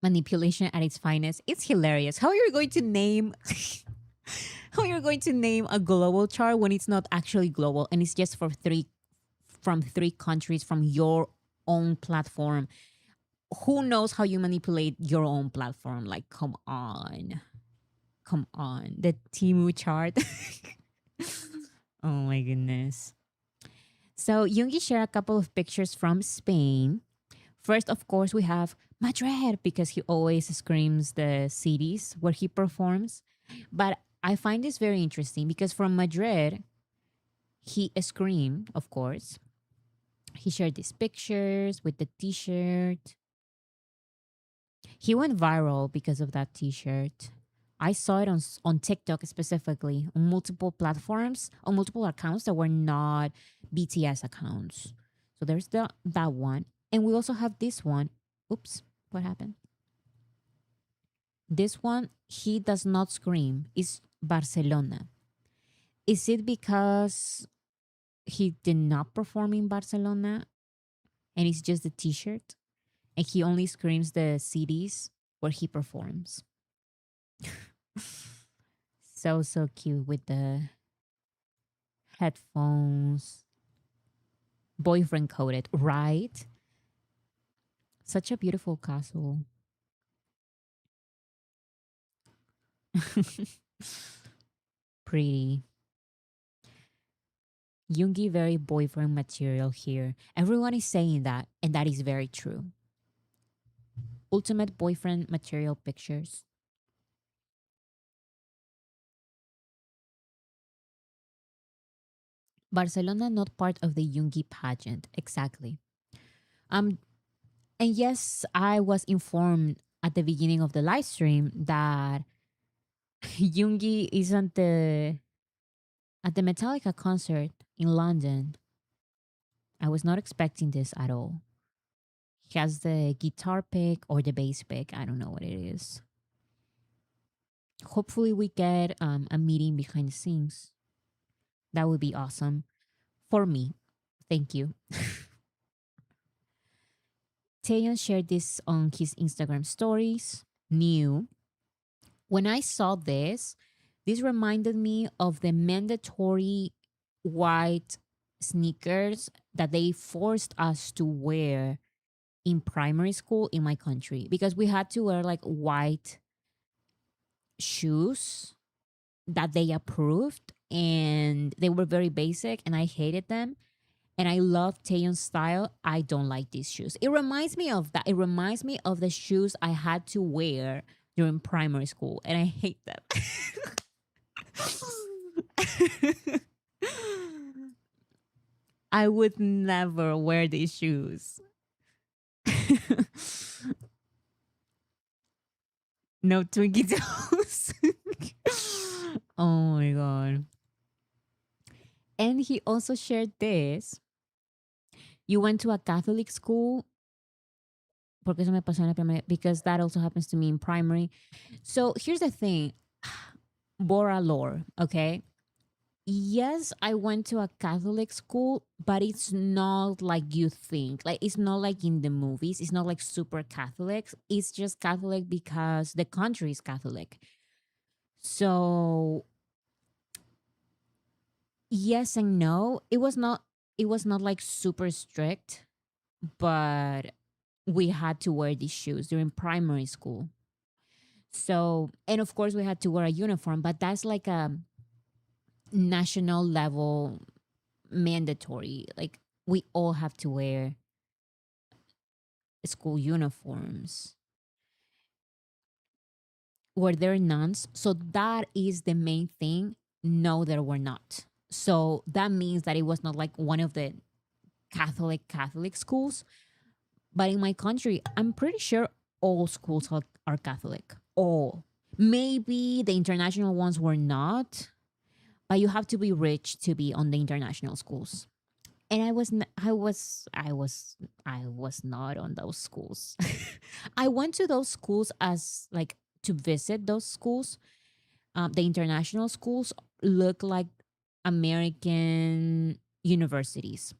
Manipulation at its finest. It's hilarious. How you're going to name how you're going to name a global chart when it's not actually global and it's just for from 3 countries from your own platform. Who knows how you manipulate your own platform? Like, come on. Come on. The Timu chart. Oh my goodness. So Yoongi shared a couple of pictures from Spain. First, of course, we have Madrid because he always screams the cities where he performs. But I find this very interesting because from Madrid, he screamed, of course. He shared these pictures with the t-shirt. He went viral because of that t-shirt. I saw it on TikTok specifically, on multiple platforms, on multiple accounts that were not BTS accounts. So there's that one. And we also have this one. Oops, what happened? This one, he does not scream. It's Barcelona. Is it because he did not perform in Barcelona and it's just the t-shirt? And he only screams the cities where he performs. So cute with the headphones. Boyfriend coded, right? Such a beautiful castle. Pretty. Yoongi very boyfriend material here. Everyone is saying that, and that is very true. Ultimate boyfriend material pictures. Barcelona not part of the Yoongi pageant. Exactly. Um and yes, I was informed at the beginning of the live stream that Yoongi isn't at the Metallica concert in London. I was not expecting this at all. He has the guitar pick or the bass pick. I don't know what it is. Hopefully, we get a meeting behind the scenes. That would be awesome for me. Thank you. Taeyeon shared this on his Instagram stories. New. When I saw this reminded me of the mandatory white sneakers that they forced us to wear in primary school in my country because we had to wear like white shoes that they approved and they were very basic and I hated them. And I love Taeyeon's style. I don't like these shoes. It reminds me of that. It reminds me of the shoes I had to wear during primary school, and I hate them. I would never wear these shoes. No Twinkie toes. Oh my god. And he also shared this. You went to a Catholic school. Porque eso me pasó en la primaria. Because that also happens to me in primary. So here's the thing. Bora lore, okay? Yes, I went to a Catholic school, but it's not like you think. Like it's not like in the movies. It's not like super Catholic. It's just Catholic because the country is Catholic. So yes and no. It was not like super strict, but we had to wear these shoes during primary school. So, and of course we had to wear a uniform, but that's like a national level mandatory. Like we all have to wear school uniforms. Were there nuns? So that is the main thing. No, there were not. So that means that it was not like one of the Catholic schools. But in my country, I'm pretty sure all schools are Catholic. All. Maybe the international ones were not, but you have to be rich to be on the international schools. And I was not on those schools. I went to those schools as like to visit those schools. The international schools look like American universities,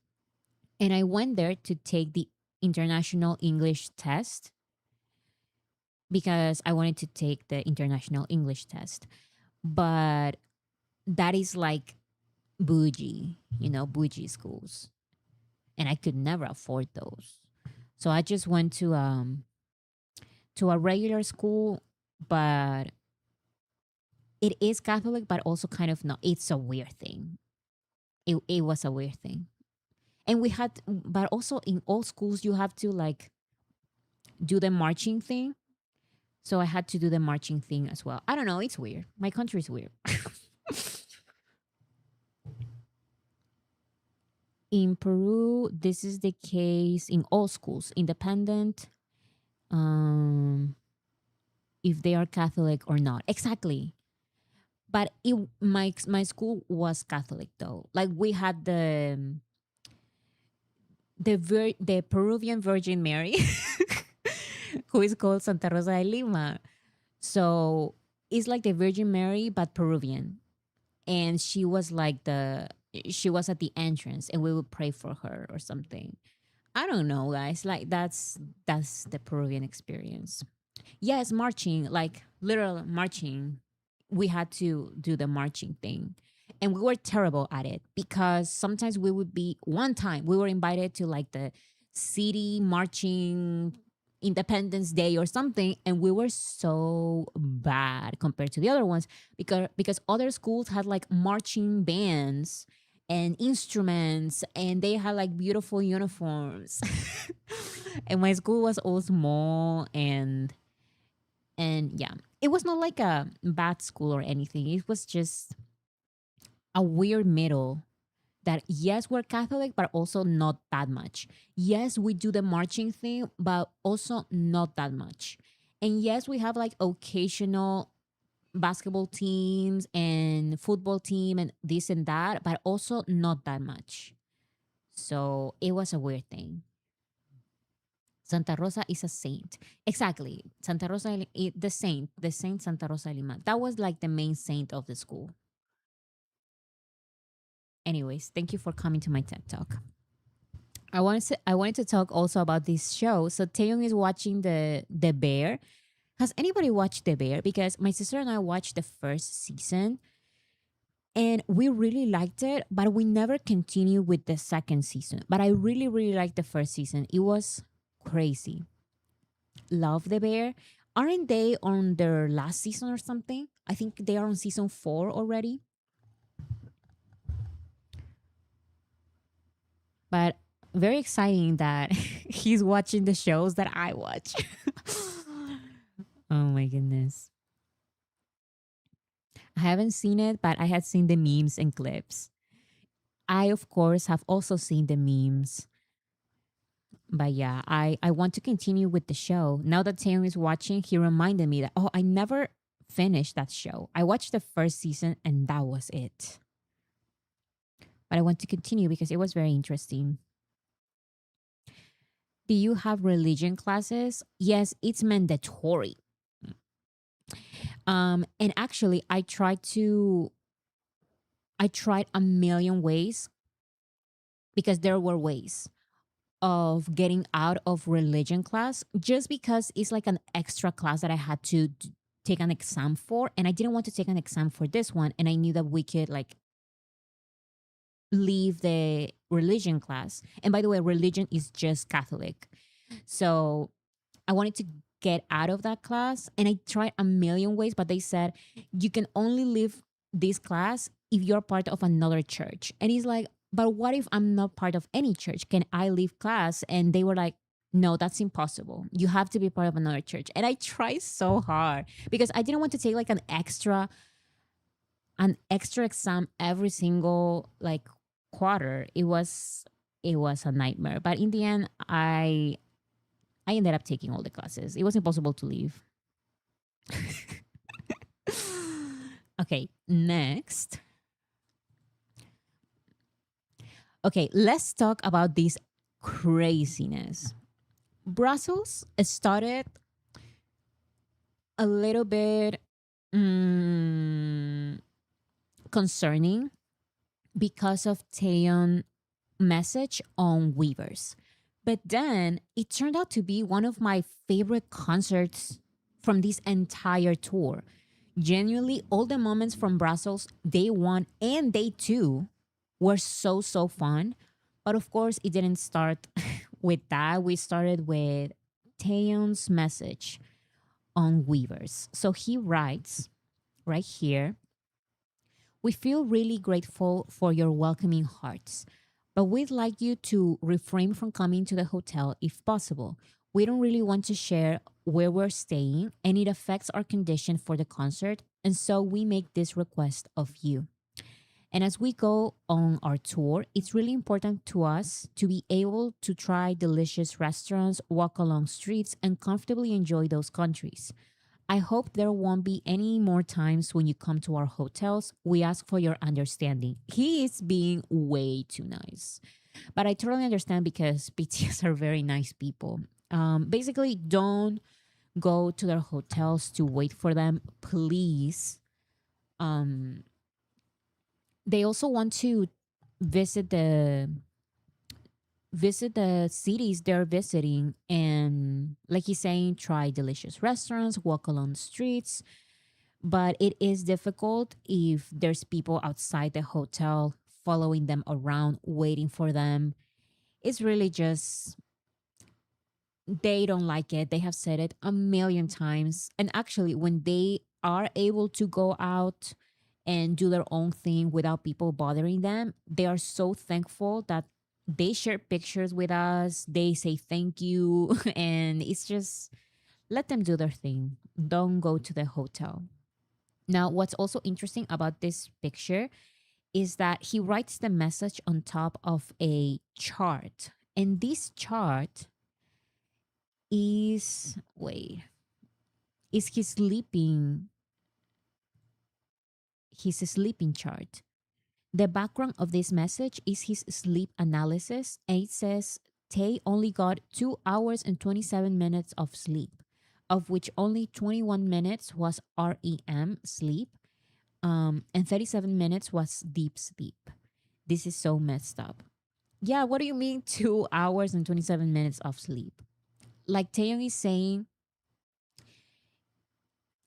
and I went there to take the international English test because I wanted to take the international English test. But that is like bougie schools, and I could never afford those. So I just went to a regular school, but it is Catholic, but also kind of not. It's a weird thing. It was a weird thing. And we had, but also in all schools, you have to like do the marching thing. So I had to do the marching thing as well. I don't know. It's weird. My country is weird. In Peru, this is the case in all schools, independent, um, if they are Catholic or not. Exactly. But my school was Catholic though. Like we had the Peruvian Virgin Mary, who is called Santa Rosa de Lima. So it's like the Virgin Mary but Peruvian, and she was at the entrance, and we would pray for her or something. I don't know, guys. Like that's the Peruvian experience. Yes, marching, like literal marching. We had to do the marching thing. And we were terrible at it because sometimes we would be one time we were invited to like the city marching Independence Day or something, and we were so bad compared to the other ones because other schools had like marching bands and instruments, and they had like beautiful uniforms. And my school was all small, and yeah, it was not like a bad school or anything. It was just a weird middle that, yes, we're Catholic, but also not that much. Yes, we do the marching thing, but also not that much. And yes, we have like occasional basketball teams and football team and this and that, but also not that much. So it was a weird thing. Santa Rosa is a saint. Exactly. Santa Rosa, the saint Santa Rosa de Lima. That was like the main saint of the school. Anyways, thank you for coming to my TED Talk. I wanted to talk also about this show. So Taeyong is watching the Bear. Has anybody watched The Bear? Because my sister and I watched the first season and we really liked it, but we never continued with the second season. But I really, really liked the first season. It was crazy. Love The Bear. Aren't they on their last season or something? I think they are on season 4 already. But very exciting that he's watching the shows that I watch. Oh my goodness. I haven't seen it, but I had seen the memes and clips. I, of course, have also seen the memes. But yeah, I want to continue with the show. Now that Taylor is watching, he reminded me that, oh, I never finished that show. I watched the first season and that was it. But I want to continue because it was very interesting. Do you have religion classes? Yes, it's mandatory. And actually, I tried to I tried a million ways because there were ways of getting out of religion class just because it's like an extra class that I had to take an exam for, and I didn't want to take an exam for this one, and I knew that we could like leave the religion class. And by the way, religion is just Catholic. So I wanted to get out of that class, and I tried a million ways, but they said you can only leave this class if you're part of another church. And he's like, but what if I'm not part of any church? Can I leave class? And they were like, no, that's impossible. You have to be part of another church. And I tried so hard because I didn't want to take like an extra exam every single like quarter. It was a nightmare. But in the end, I ended up taking all the classes. It was impossible to leave. Okay, next. Okay, let's talk about this craziness. Brussels started a little bit concerning because of Taeyeon message on Weavers. But then it turned out to be one of my favorite concerts from this entire tour. Genuinely, all the moments from Brussels, day one and day two, were so, so fun. But of course, it didn't start with that. We started with Taeyeon's message on Weavers. So he writes right here, we feel really grateful for your welcoming hearts, but we'd like you to refrain from coming to the hotel if possible. We don't really want to share where we're staying, and it affects our condition for the concert, and so we make this request of you. And as we go on our tour, it's really important to us to be able to try delicious restaurants, walk along streets, and comfortably enjoy those countries. I hope there won't be any more times when you come to our hotels. We ask for your understanding. He is being way too nice. But I totally understand because BTS are very nice people. Basically, don't go to their hotels to wait for them, please. Um, they also want to visit the cities they're visiting, and like he's saying, try delicious restaurants, walk along the streets. But it is difficult if there's people outside the hotel following them around, waiting for them. It's really just, they don't like it. They have said it a million times. And actually, when they are able to go out and do their own thing without people bothering them, they are so thankful that they share pictures with us. They say thank you. And it's just, let them do their thing. Don't go to the hotel. Now, what's also interesting about this picture is that he writes the message on top of a chart. And this chart is, wait, is his sleeping chart. The background of this message is his sleep analysis, and it says Tay only got 2 hours and 27 minutes of sleep, of which only 21 minutes was REM sleep, and 37 minutes was deep sleep. This is so messed up. Yeah, what do you mean 2 hours and 27 minutes of sleep? Like Taeyong is saying,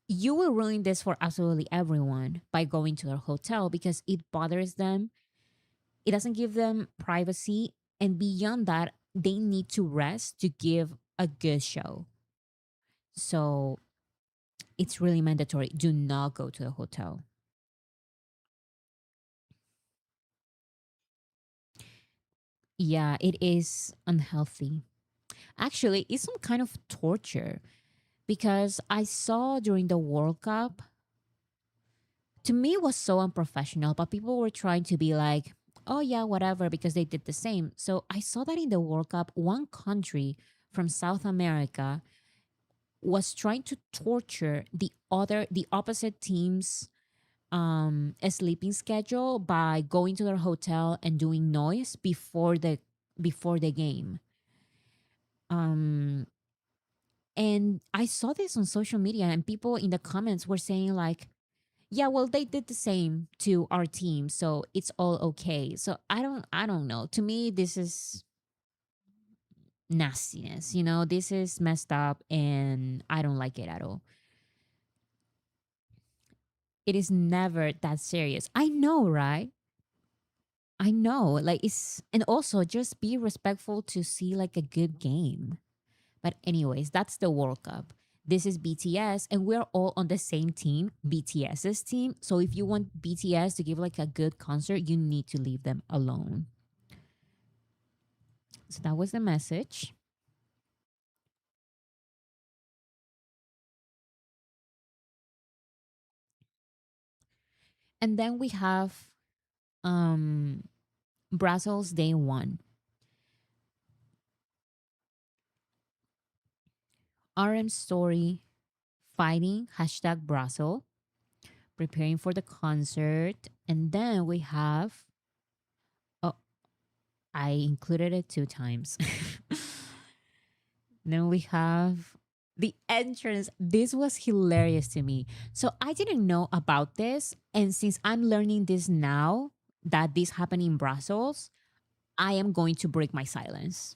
you will ruin this for absolutely everyone by going to their hotel because it bothers them. It doesn't give them privacy. And beyond that, they need to rest to give a good show. So it's really mandatory. Do not go to the hotel. Yeah, it is unhealthy. Actually, it's some kind of torture because I saw during the World Cup, to me it was so unprofessional, but people were trying to be like, oh yeah, whatever, because they did the same. So I saw that in the World Cup, one country from South America was trying to torture the opposite team's a sleeping schedule by going to their hotel and doing noise before the game. Um and I saw this on social media, and people in the comments were saying like, Yeah, well, they did the same to our team, so it's all okay. So I don't know. To me, this is nastiness. This is messed up, and I don't like it at all. It is never that serious. I know, right? I know. Like and also just be respectful to see like a good game. But anyways, that's the World Cup. This is BTS, and we're all on the same team, BTS's team. So if you want BTS to give like a good concert, you need to leave them alone. So that was the message. And then we have um Brussels Day 1. RM story fighting hashtag Brussels, preparing for the concert. And then we have, oh, I included it 2 times. Then we have the entrance. This was hilarious to me. So I didn't know about this. And since I'm learning this now that this happened in Brussels, I am going to break my silence.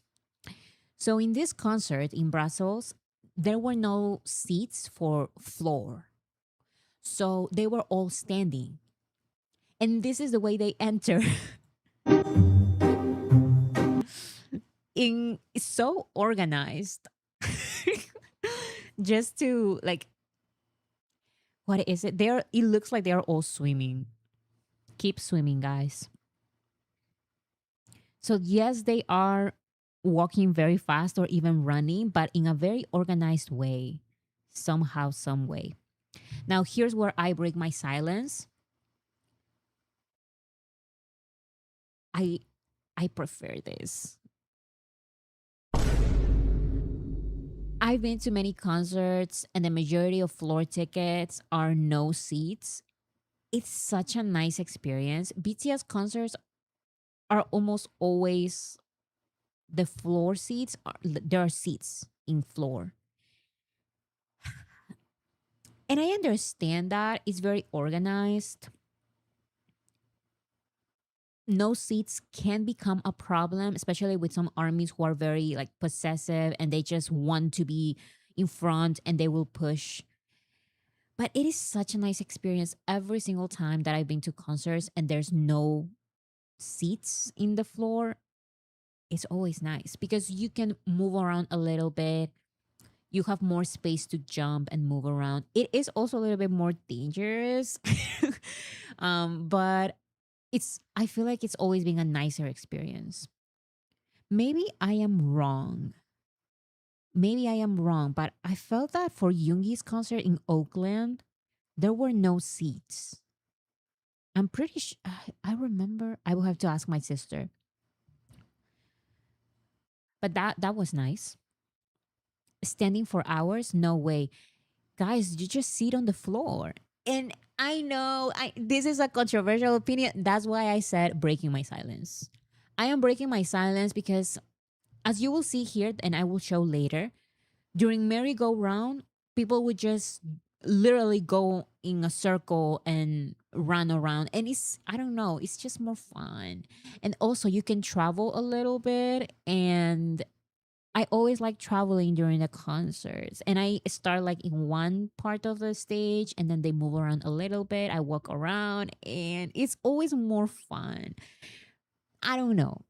So in this concert in Brussels, there were no seats for floor. So they were all standing. And this is the way they enter. In so organized. Just to like, what is it? It looks like they're all swimming. Keep swimming, guys. So yes, they are walking very fast or even running, but in a very organized way. Somehow, some way. Now here's where I break my silence. I I prefer this. I've been to many concerts and the majority of floor tickets are no seats. It's such a nice experience. BTS concerts are almost always the floor seats there are seats in floor. And I understand that it's very organized. No seats can become a problem, especially with some armies who are very like possessive and they just want to be in front and they will push. But it is such a nice experience every single time that I've been to concerts and there's no seats in the floor. It's always nice because you can move around a little bit. You have more space to jump and move around. It is also a little bit more dangerous. But I feel like it's always been a nicer experience. Maybe I am wrong. Maybe I am wrong, but I felt that for Yoongi's concert in Oakland, there were no seats. I'm pretty sure I remember. I will have to ask my sister. But that was nice. Standing for hours? No way. Guys, you just sit on the floor. And I know this is a controversial opinion. That's why I said breaking my silence. I am breaking my silence because, as you will see here, and I will show later, during merry-go-round, people would just literally go in a circle and run around. And I don't know, it's just more fun. And also, you can travel a little bit, and I always like traveling during the concerts. And I start like in one part of the stage and then they move around a little bit. I walk around and it's always more fun. I don't know.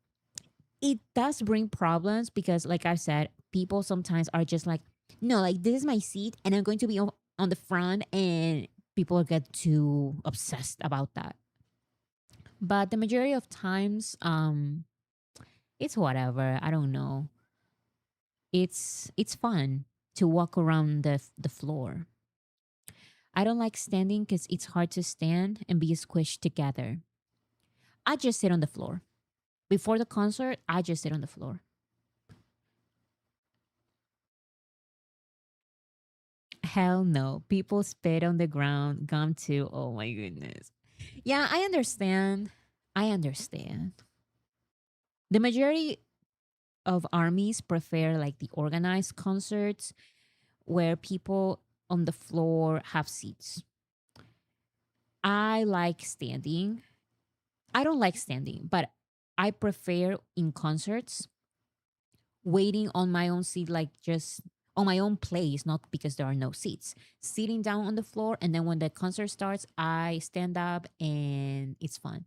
It does bring problems because, like I said, people sometimes are just like, no, like this is my seat and I'm going to be on the front, and people get too obsessed about that. But the majority of times, it's whatever. I don't know. It's fun to walk around the floor. I don't like standing because it's hard to stand and be squished together. I just sit on the floor. Before the concert, I just sit on the floor. Hell no. People spit on the ground, gum too. Oh my goodness. Yeah, I understand. I understand. The majority of armies prefer like the organized concerts where people on the floor have seats. I like standing. I don't like standing, but I prefer in concerts waiting on my own seat, like just on my own place, not because there are no seats. Sitting down on the floor, and then when the concert starts, I stand up and it's fun.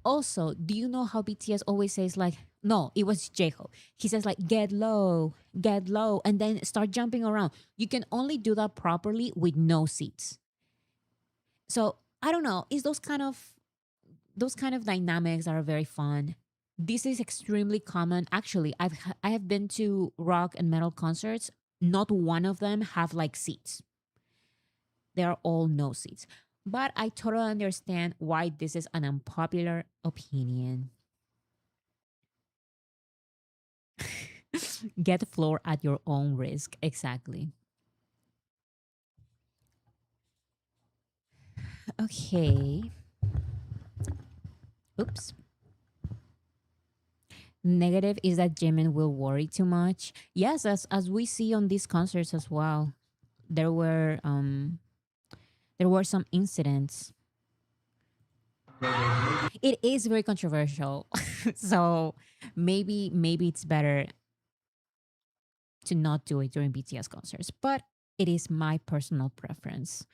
Also, do you know how BTS always says like, no, it was J-Hope. He says like, get low, and then start jumping around. You can only do that properly with no seats. So I don't know. It's those kind of dynamics that are very fun. This is extremely common. Actually, I have been to rock and metal concerts. Not one of them have like seats. They are all no seats. But I totally understand why this is an unpopular opinion. Get the floor at your own risk. Exactly. Okay. Oops. Negative is that Jimin will worry too much. Yes, as we see on these concerts as well. There were some incidents. It is very controversial. So maybe it's better to not do it during BTS concerts, but it is my personal preference.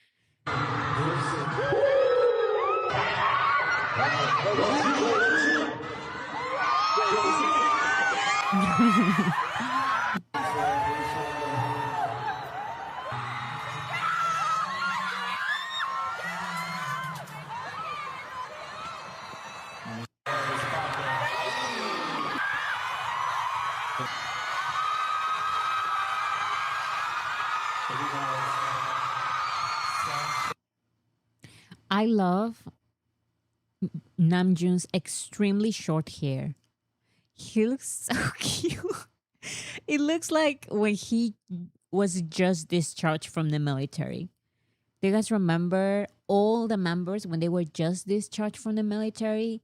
I love Namjoon's extremely short hair. He looks so cute. It looks like when he was just discharged from the military. Do you guys remember all the members when they were just discharged from the military?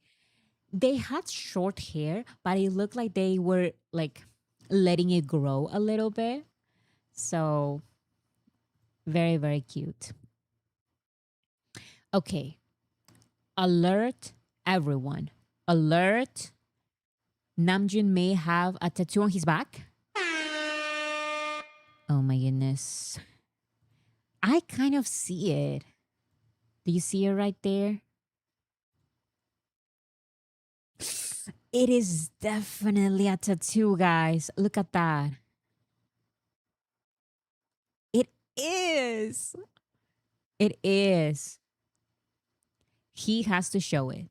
They had short hair, but it looked like they were like letting it grow a little bit. So very, very cute. Okay. Alert everyone. Alert. Namjoon may have a tattoo on his back. Oh my goodness. I kind of see it. Do you see it right there? It is definitely a tattoo, guys. Look at that. It is. It is. He has to show it.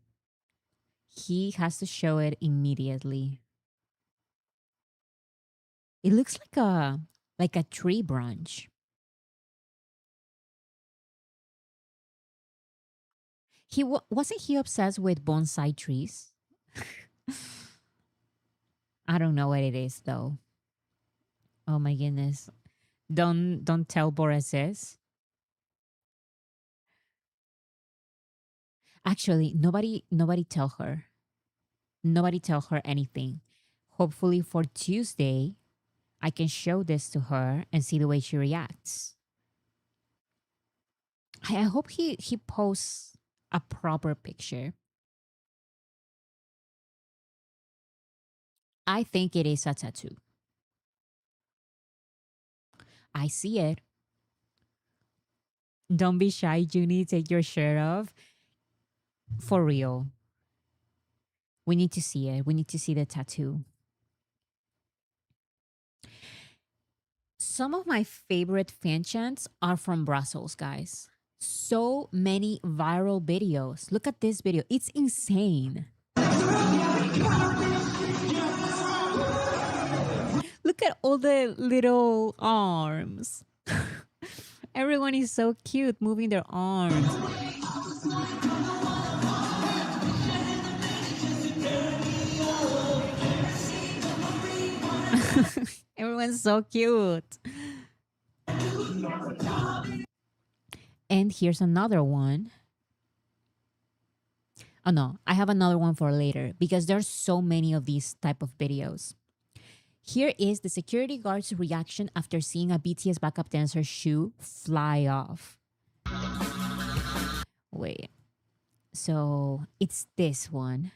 He has to show it immediately. It looks like a tree branch. Wasn't he obsessed with bonsai trees? I don't know what it is though. Oh my goodness. Don't tell Boris this. Actually, nobody tell her. Nobody tell her anything. Hopefully for Tuesday, I can show this to her and see the way she reacts. I hope he posts a proper picture. I think it is a tattoo. I see it. Don't be shy, Junie. Take your shirt off. For real. We need to see it. We need to see the tattoo. Some of my favorite fan chants are from Brussels, guys. So many viral videos. Look at this video. It's insane. Look at all the little arms. Everyone is so cute moving their arms. Everyone's so cute. And here's another one. Oh no, I have another one for later because there's so many of these type of videos. Here is the security guard's reaction after seeing a BTS backup dancer's shoe fly off. Wait, So it's this one.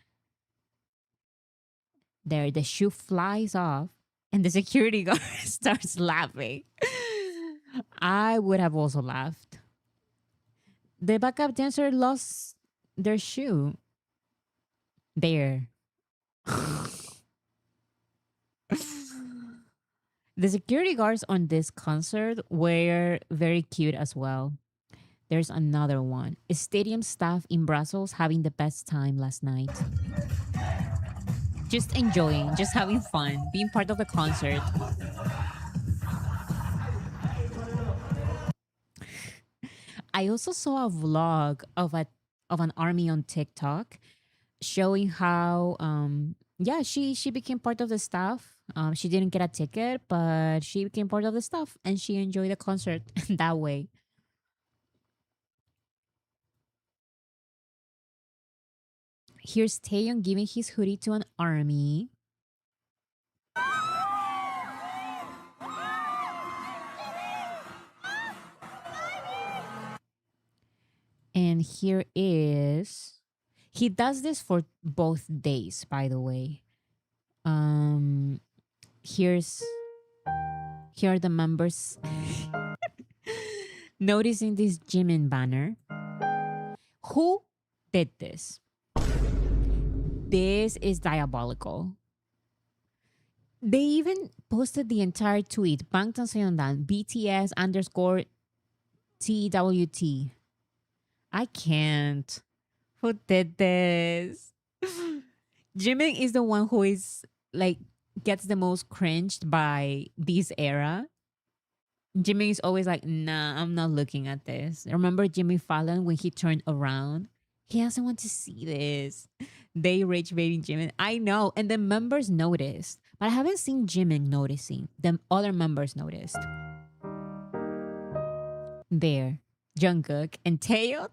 There, the shoe flies off, and the security guard starts laughing. I would have also laughed. The backup dancer lost their shoe. There. The security guards on this concert were very cute as well. There's another one. Stadium staff in Brussels having the best time last night. Just enjoying, just having fun, being part of the concert. I also saw a vlog of an army on TikTok showing how yeah, she became part of the staff. She didn't get a ticket, but she became part of the staff and she enjoyed the concert that way. Here's Taeyong giving his hoodie to an army. And here is, he does this for both days, by the way. Here's, here are the members noticing this Jimin banner. Who did this? This is diabolical. They even posted the entire tweet. Bangtan Seondan, BTS underscore TWT. I can't. Who did this? Jimin is the one who is like gets the most cringed by this era. Jimmy is always like, nah, I'm not looking at this. Remember Jimmy Fallon when he turned around? He doesn't want to see this. They rage baiting Jimmy. I know. And the members noticed. But I haven't seen Jimmy noticing. The other members noticed. There. Jungkook and Taeyong.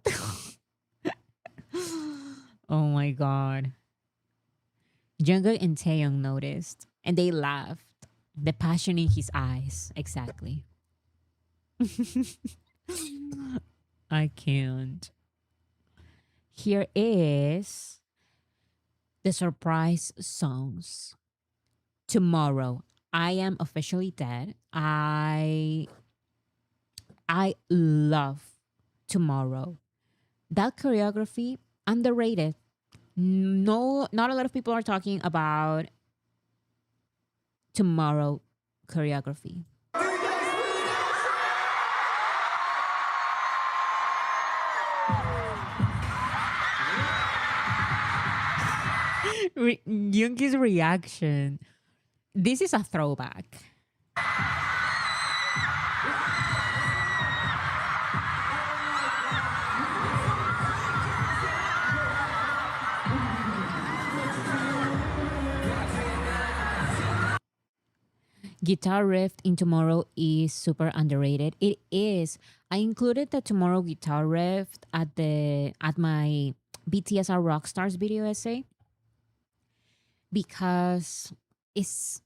Oh my god. Jungkook and Taeyong noticed. And they laughed. The passion in his eyes. Exactly. I can't. Here is the surprise songs. Tomorrow, I Am Officially Dead. I love Tomorrow. That choreography, underrated. No, not a lot of people are talking about Tomorrow choreography. Yoongi's reaction. This is a throwback. Guitar riff in Tomorrow is super underrated. It is. I included the Tomorrow guitar riff at my BTS Are Rockstars video essay because it's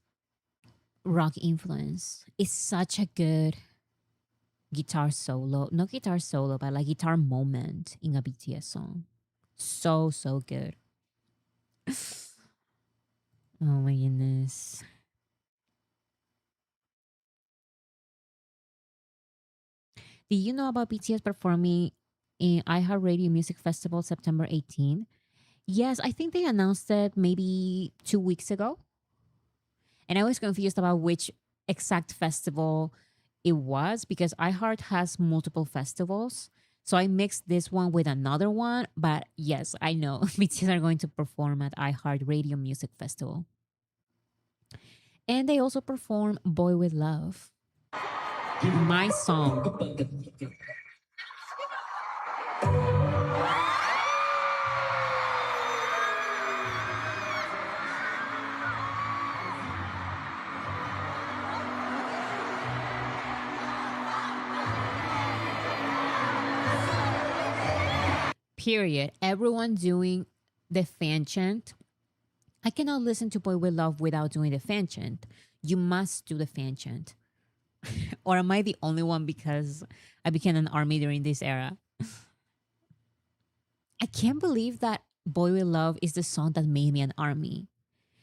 rock influence. It's such a good guitar solo. Not guitar solo, but like guitar moment in a BTS song. So good. Oh my goodness. Do you know about BTS performing in iHeartRadio Music Festival September 18? Yes, I think they announced it maybe 2 weeks ago. And I was confused about which exact festival it was because iHeart has multiple festivals. So I mixed this one with another one. But yes, I know BTS are going to perform at iHeartRadio Music Festival. And they also perform Boy With Love. My song. Period. Everyone doing the fan chant. I cannot listen to Boy With Love without doing the fan chant. You must do the fan chant. Or am I the only one because I became an army during this era? I can't believe that Boy With Love is the song that made me an army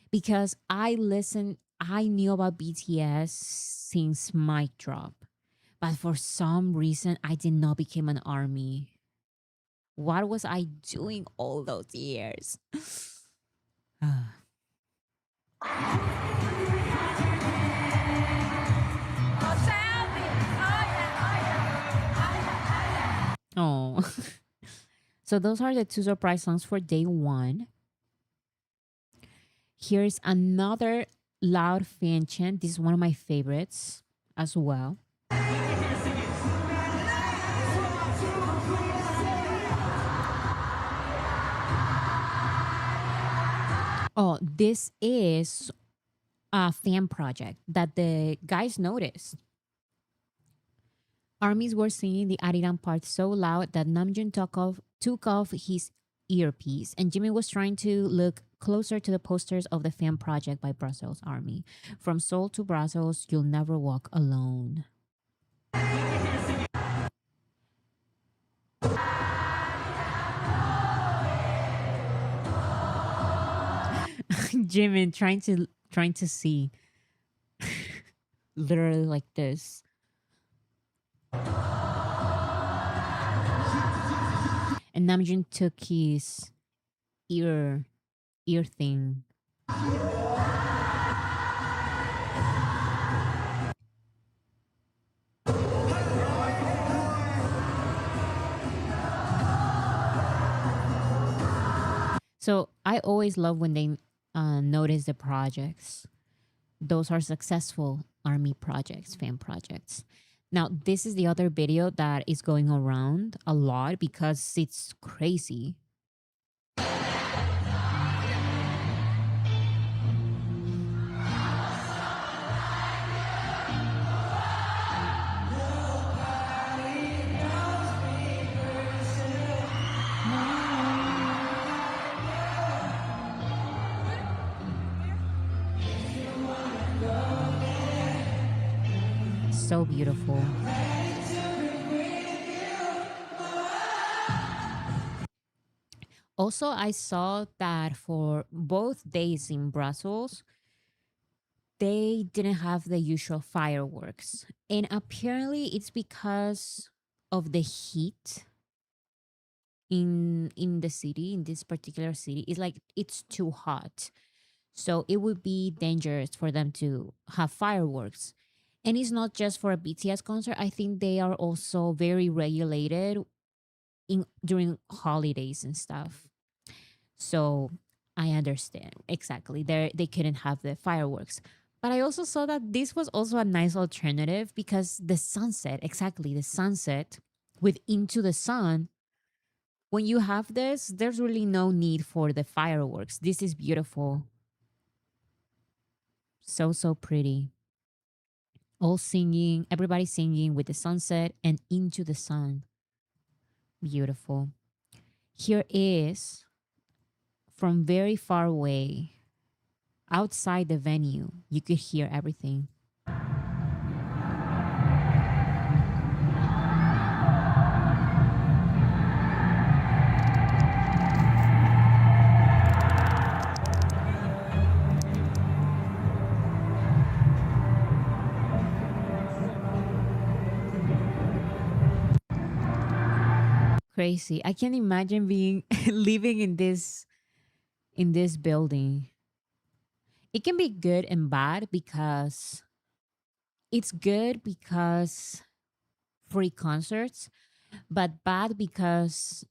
because I knew about BTS since Mic Drop, but for some reason I did not become an army. What was I doing all those years? Oh. So those are the two surprise songs for day one. Here's another loud fan chant. This is one of my favorites as well. Oh, this is a fan project that the guys noticed. Armies were singing the Ariran part so loud that Namjoon took off his earpiece, and Jimmy was trying to look closer to the posters of the fan project by Brussels Army. From Seoul to Brussels, you'll never walk alone. Jimmy trying to see literally like this. And Namjoon took his ear thing. So I always love when they notice the projects. Those are successful army projects, fan projects. Now, this is the other video that is going around a lot because it's crazy. So beautiful. Also, I saw that for both days in Brussels, they didn't have the usual fireworks. And apparently it's because of the heat in the city, in this particular city. It's like it's too hot. So it would be dangerous for them to have fireworks. And it's not just for a BTS concert. I think they are also very regulated in during holidays and stuff. So I understand exactly. They couldn't have the fireworks. But I also saw that this was also a nice alternative because the sunset, exactly the sunset with Into the Sun, when you have this, there's really no need for the fireworks. This is beautiful. So, so pretty. All singing, everybody singing with the sunset and Into the Sun. Beautiful. Here is from very far away, outside the venue, you could hear everything. Crazy. I can imagine being living in this building. It can be good and bad because it's good because free concerts, but bad because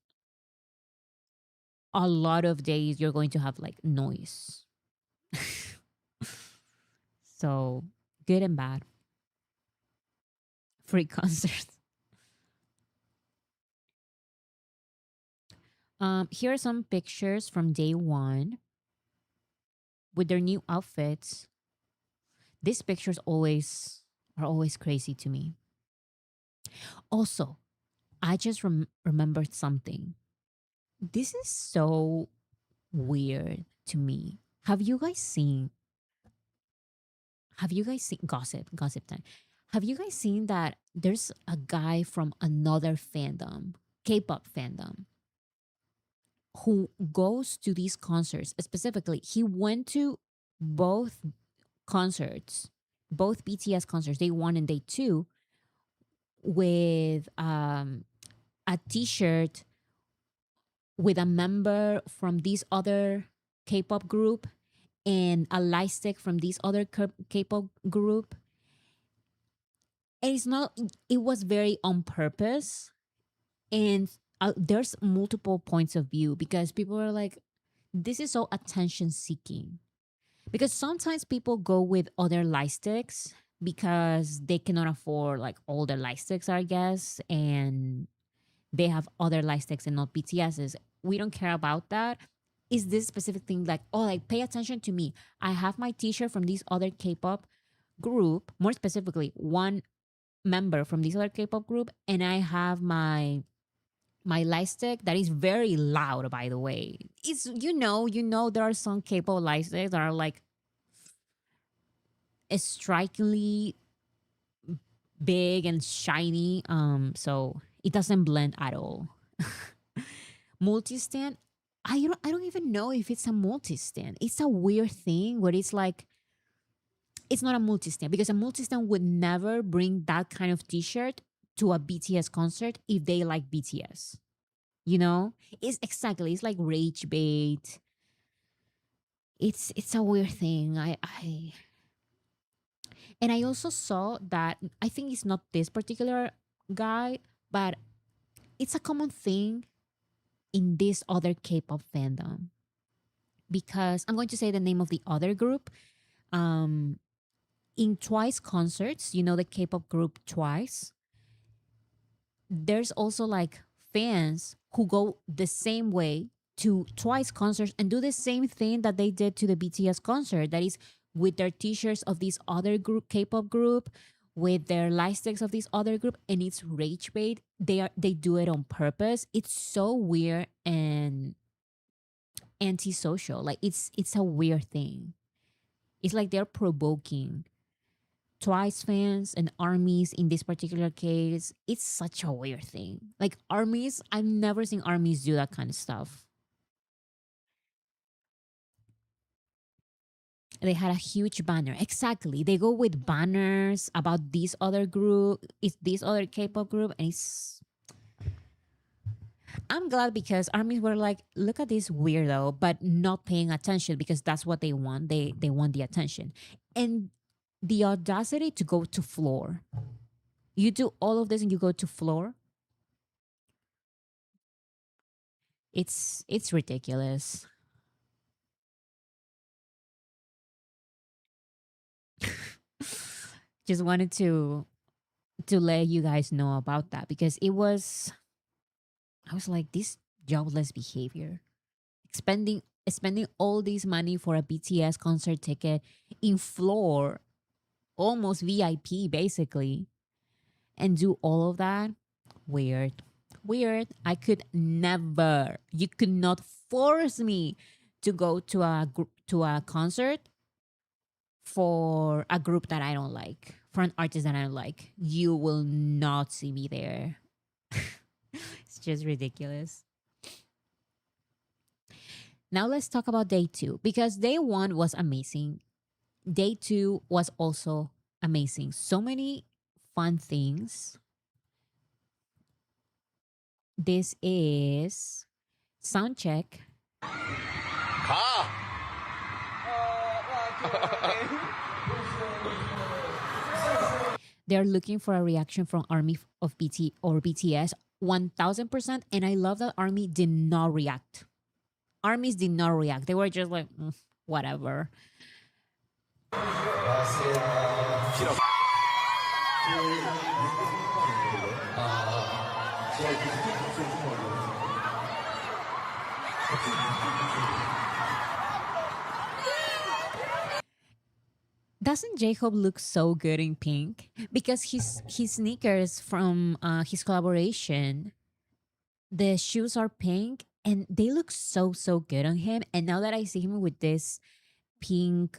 a lot of days you're going to have like noise. So good and bad. Free concerts. Here are some pictures from day one with their new outfits. These pictures are always crazy to me. Also, I just remembered something. This is so weird to me. Have you guys seen gossip time? Have you guys seen that there's a guy from another fandom, K-pop fandom, who goes to these concerts specifically. He went to both concerts, both BTS concerts, day one and day two, with a T-shirt with a member from this other K-pop group and a light stick from this other K-pop group. And it's not. It was very on purpose, and there's multiple points of view because people are like, "This is so attention seeking." Because sometimes people go with other light sticks because they cannot afford like all the light sticks, I guess, and they have other light sticks and not BTS's. We don't care about that. Is this specific thing like, oh, like pay attention to me? I have my T-shirt from this other K-pop group, more specifically, one member from this other K-pop group, and I have my light stick that is very loud, by the way. It's there are some K-pop light sticks that are like strikingly big and shiny. So it doesn't blend at all. Multi-stand, I don't even know if it's a multi-stand. It's a weird thing where it's like it's not a multi-stand because a multi-stand would never bring that kind of t-shirt to a BTS concert if they like BTS. It's like rage bait. It's a weird thing. And I also saw that I think it's not this particular guy, but it's a common thing in this other K-pop fandom. Because I'm going to say the name of the other group. In Twice concerts, the K-pop group Twice, there's also like fans who go the same way to Twice concerts and do the same thing that they did to the BTS concert. That is with their t-shirts of this other group, K-pop group, with their light sticks of this other group, and it's rage bait. They do it on purpose. It's so weird and antisocial. Like it's a weird thing. It's like they're provoking Twice fans and armies in this particular case. It's such a weird thing. Like armies, I've never seen armies do that kind of stuff. They had a huge banner. Exactly. They go with banners about this other group, it's this other K-pop group, and I'm glad because armies were like, look at this weirdo, but not paying attention because that's what they want. They want the attention. And the audacity to go to floor. You do all of this and you go to floor. It's ridiculous. Just wanted to let you guys know about that because I was like, this jobless behavior. Spending all this money for a BTS concert ticket in floor, almost VIP basically, and do all of that. Weird. I could never. You could not force me to go to a concert for a group that I don't like, for an artist that I don't like. You will not see me there. It's just ridiculous. Now let's talk about day 2 because day 1 was amazing. Day 2 was also amazing. So many fun things. This is sound check. They're looking for a reaction from Army of BTS 1000%, and I love that Army did not react. Armies did not react. They were just like, whatever. Doesn't J-Hope look so good in pink? Because his sneakers from his collaboration, the shoes are pink and they look so good on him. And now that I see him with this pink,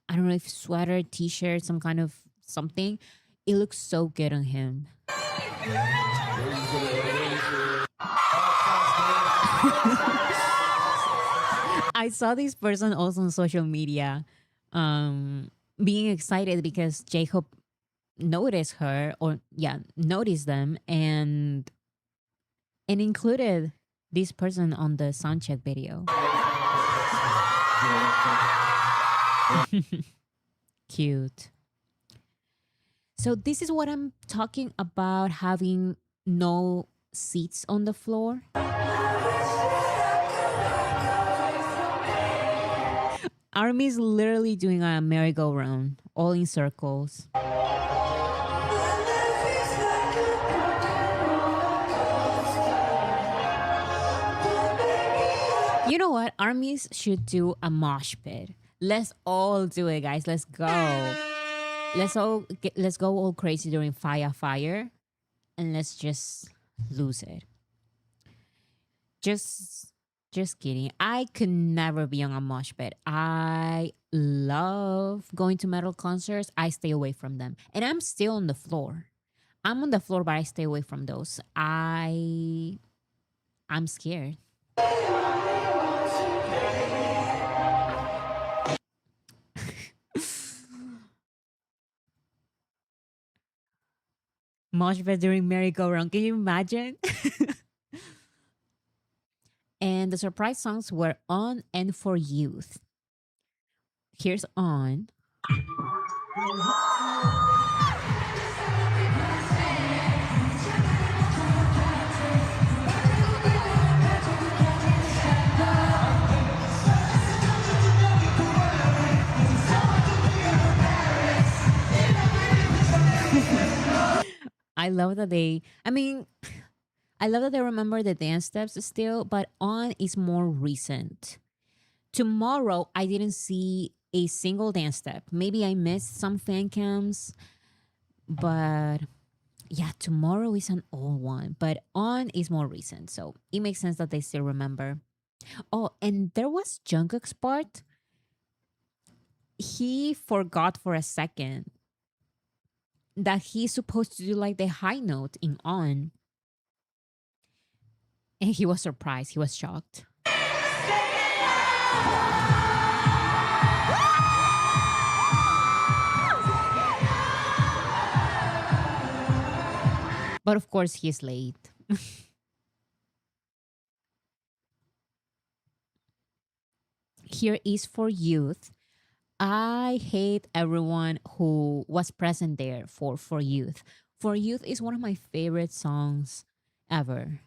I don't know if sweater, t-shirt, some kind of something, it looks so good on him. I saw this person also on social media um being excited because Jacob noticed her, or yeah, noticed them, and included this person on the soundcheck video. Cute. So this is what I'm talking about, having no seats on the floor. Army's literally doing a merry-go-round, all in circles. You know what? Armies should do a mosh pit. Let's all do it, guys. Let's go. Let's go all crazy during fire, and let's just lose it. Just just kidding. I could never be on a mosh pit. I love going to metal concerts. I stay away from them. And I'm still on the floor. I'm on the floor, but I stay away from those. I'm scared. Mosh pit during merry-go-round. Can you imagine? And the surprise songs were On and For Youth. Here's On. I love that I love that they remember the dance steps still, but On is more recent. Tomorrow, I didn't see a single dance step. Maybe I missed some fan cams, but yeah, Tomorrow is an old one, but On is more recent. So it makes sense that they still remember. Oh, and there was Jungkook's part. He forgot for a second that he's supposed to do like the high note in On. And he was surprised. He was shocked. But of course, he's late. Here is For Youth. I hate everyone who was present there for Youth. For Youth is one of my favorite songs ever.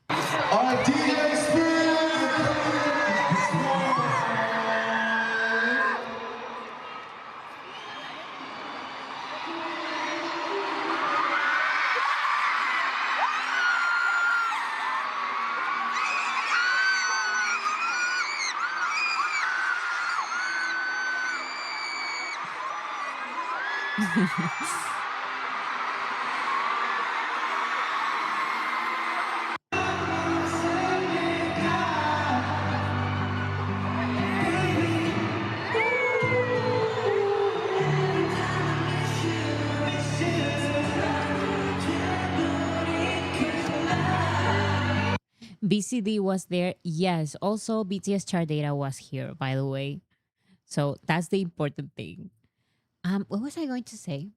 BCD was there. Yes. Also, BTS Chart Data was here, by the way. So that's the important thing. What was I going to say?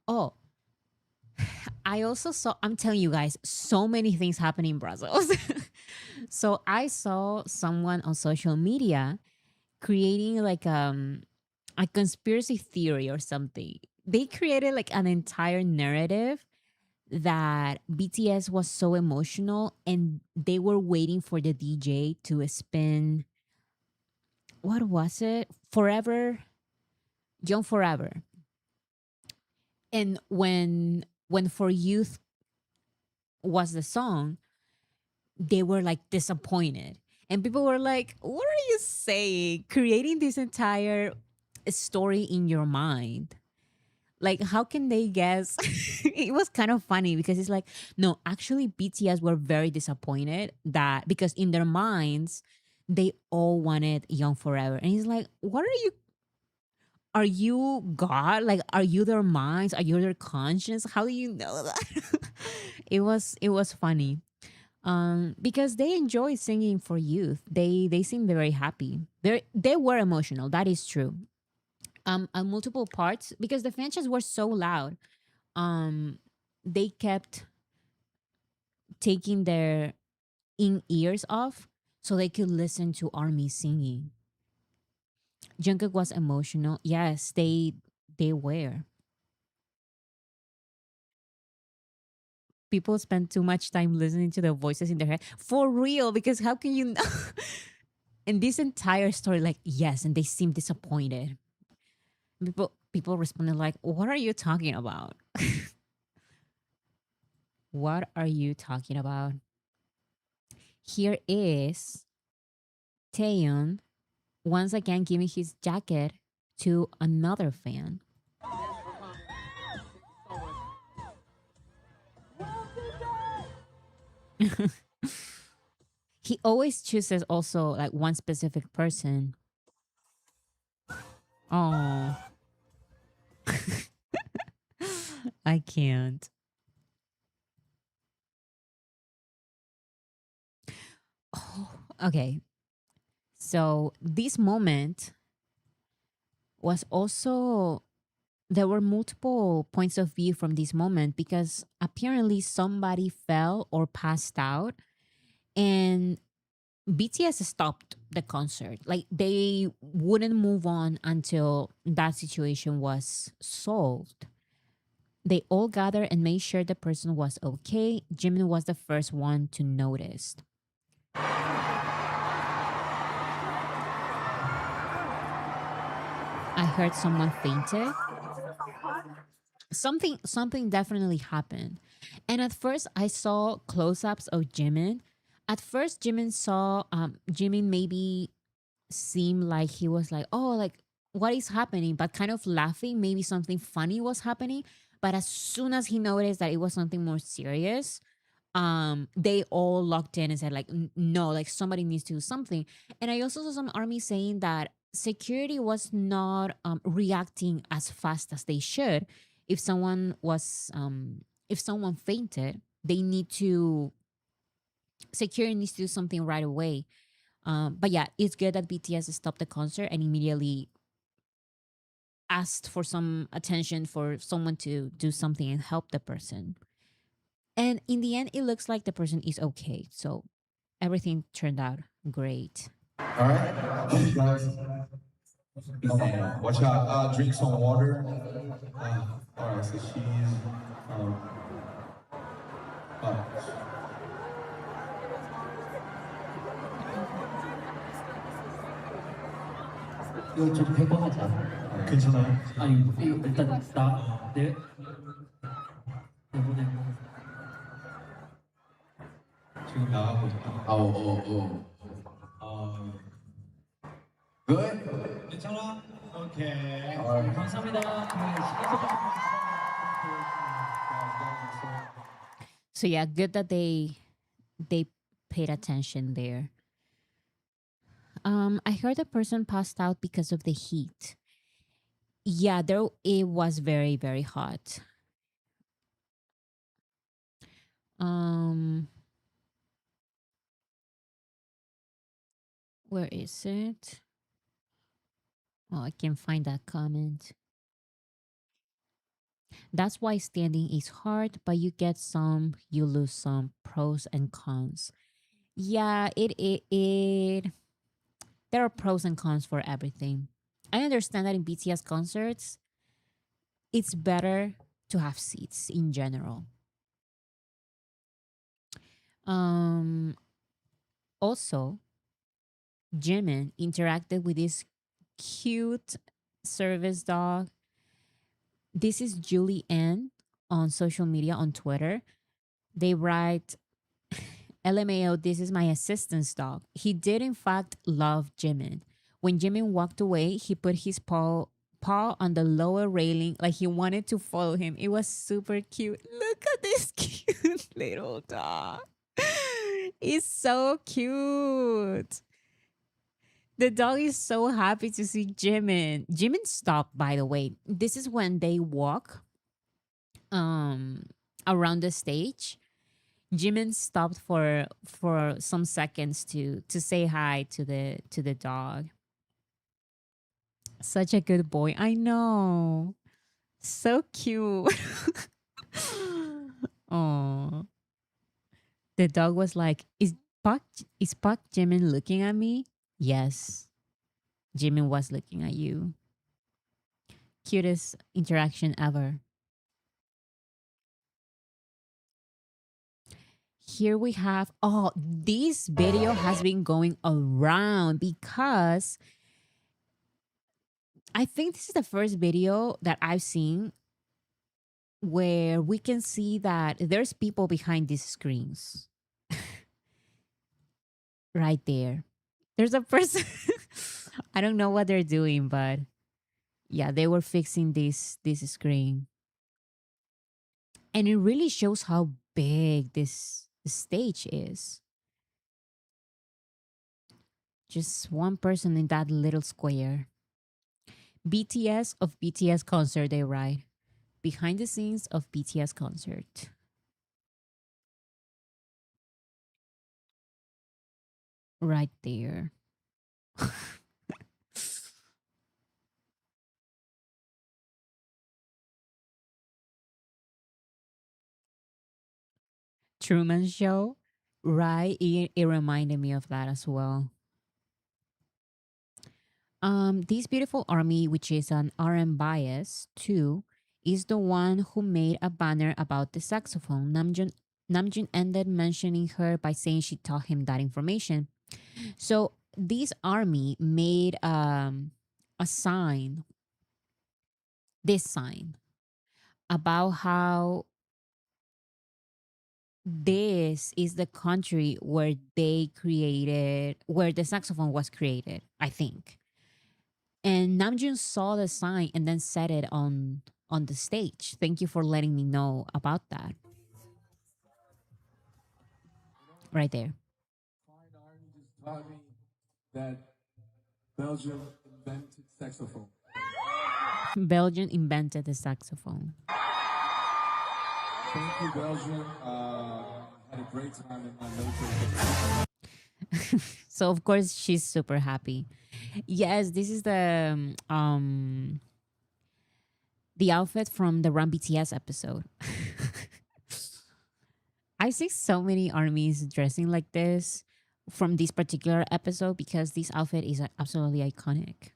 Oh, I also saw, I'm telling you guys, so many things happen in Brussels. So I saw someone on social media creating like a conspiracy theory or something. They created like an entire narrative that BTS was so emotional and they were waiting for the DJ to spin, what was it? Forever, Young Forever. And when For Youth was the song, they were like disappointed. And people were like, what are you saying? Creating this entire story in your mind. Like, how can they guess? It was kind of funny because it's like, no, actually, BTS were very disappointed that because in their minds, they all wanted Young Forever. And he's like, what are you? Are you God? Like, are you their minds? Are you their conscience? How do you know that? It was funny. Because they enjoy singing for youth. They seem very happy. They were emotional. That is true. On multiple parts because the fans just were so loud. Um, they kept taking their in ears off so they could listen to Army singing. Jungkook was emotional. Yes, they were. People spend too much time listening to the voices in their head for real because how can you in this entire story like yes and they seem disappointed. People responded like what are you talking about? What are you talking about? Here is Taeyeon once again giving his jacket to another fan. He always chooses also like one specific person. Oh, I can't. Oh, okay. So this moment was also there were multiple points of view from this moment because apparently somebody fell or passed out and BTS stopped the concert. Like they wouldn't move on until that situation was solved. They all gathered and made sure the person was okay. Jimin was the first one to notice. I heard someone fainted. Something definitely happened. And at first I saw close-ups of Jimin. At first Jimin maybe seemed like he was like, oh, like what is happening? But kind of laughing, maybe something funny was happening. But as soon as he noticed that it was something more serious, they all locked in and said like no, like somebody needs to do something. And I also saw some army saying that security was not reacting as fast as they should. If someone fainted, they need to security needs to do something right away. But yeah, it's good that BTS stopped the concert and immediately asked for some attention for someone to do something and help the person. And in the end, it looks like the person is okay. So everything turned out great. All right, guys. Watch out. Drink some water. All right. So she's. Uh, 이거 좀 배고하자. 괜찮아요? 아니 이거 일단 내 내보내. 지금 나가고 있다. Good? 괜찮아? 오케이. 감사합니다. So yeah, good that they paid attention there. I heard the person passed out because of the heat. Yeah, there it was very, very hot. Where is it? Oh, I can't find that comment. That's why standing is hard, but you get some, you lose some. Pros and cons. Yeah, it there are pros and cons for everything. I understand that in BTS concerts, it's better to have seats in general. Also, Jimin interacted with this cute service dog. This is Julie Ann on social media on Twitter. They write, LMAO, this is my assistant's dog. He did, in fact, love Jimin. When Jimin walked away, he put his paw on the lower railing like he wanted to follow him. It was super cute. Look at this cute little dog. It's so cute. The dog is so happy to see Jimin. Jimin stopped, by the way. This is when they walk around the stage. Jimin stopped for some seconds to say hi to the dog. Such a good boy. I know. So cute. Oh, the dog was like, is Park Jimin looking at me?" Yes, Jimin was looking at you. Cutest interaction ever. Here we have, oh, this video has been going around because I think this is the first video that I've seen where we can see that there's people behind these screens right there. There's a person. I don't know what they're doing, but yeah, they were fixing this screen. And it really shows how big this stage is. Just one person in that little square. BTS of BTS concert, they write. Behind the scenes of BTS concert. Right there. Truman Show. Right. It reminded me of that as well. This beautiful army, which is an RM bias too, is the one who made a banner about the saxophone. Namjoon ended mentioning her by saying she taught him that information. So this army made a sign, this sign, about how this is the country where they created, where the saxophone was created, I think. And Namjoon saw the sign and then said it on the stage. Thank you for letting me know about that. Right there. Taught me that Belgium invented saxophone. Belgium invented the saxophone. Thank you, Belgium. Had a great time in my local. So of course she's super happy. Yes, this is the outfit from the Run BTS episode. I see so many armies dressing like this from this particular episode because this outfit is absolutely iconic.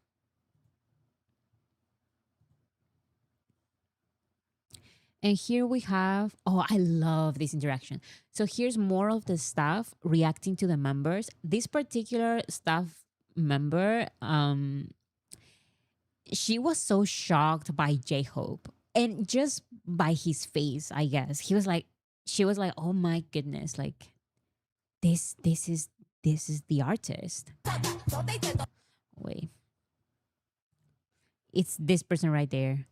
And here we have, oh, I love this interaction. So here's more of the staff reacting to the members. This particular staff member, she was so shocked by J Hope and just by his face, I guess. She was like, oh my goodness, like this is the artist. Wait. It's this person right there.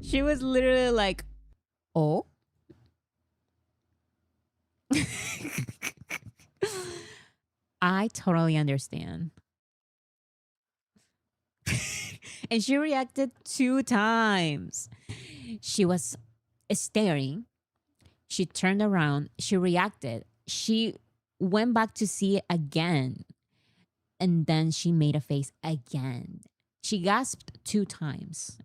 She was literally like, oh. I totally understand. And she reacted 2 times. She was staring. She turned around. She reacted. She went back to see it again. And then she made a face again. She gasped 2 times.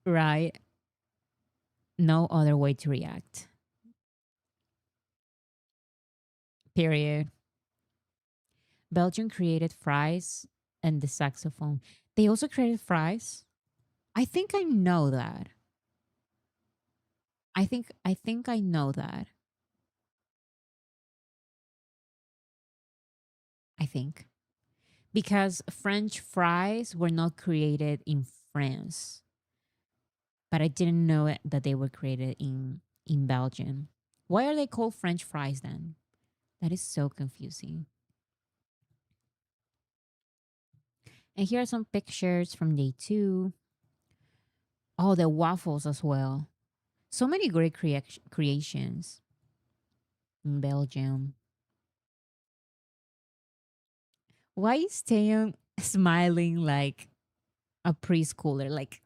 Right? No other way to react. Period. Belgium created fries and the saxophone. They also created fries. I think I know that. I think I know that. I think. Because French fries were not created in France. But I didn't know that they were created in Belgium. Why are they called French fries then? That is so confusing. And here are some pictures from day 2. Oh, the waffles as well. So many great creations in Belgium. Why is Taeyong smiling like a preschooler? Like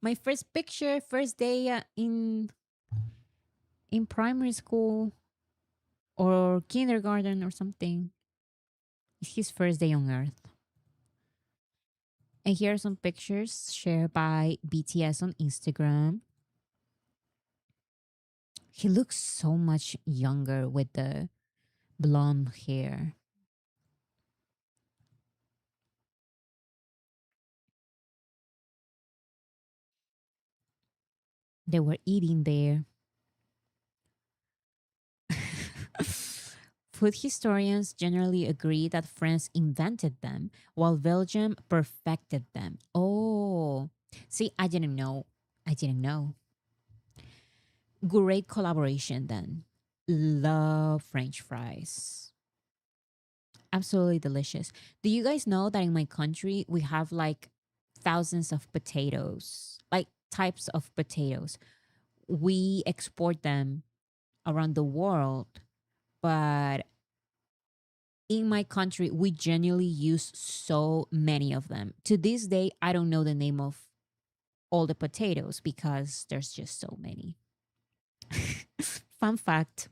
my first picture, first day in primary school or kindergarten or something. It's his first day on Earth. And here are some pictures shared by BTS on Instagram. He looks so much younger with the blonde hair. They were eating there. Food historians generally agree that France invented them while Belgium perfected them. Oh, see, I didn't know. I didn't know. Great collaboration then. Love French fries. Absolutely delicious. Do you guys know that in my country we have like thousands of potatoes, like types of potatoes? We export them around the world, but in my country we genuinely use so many of them. To this day, I don't know the name of all the potatoes because there's just so many. Fun fact.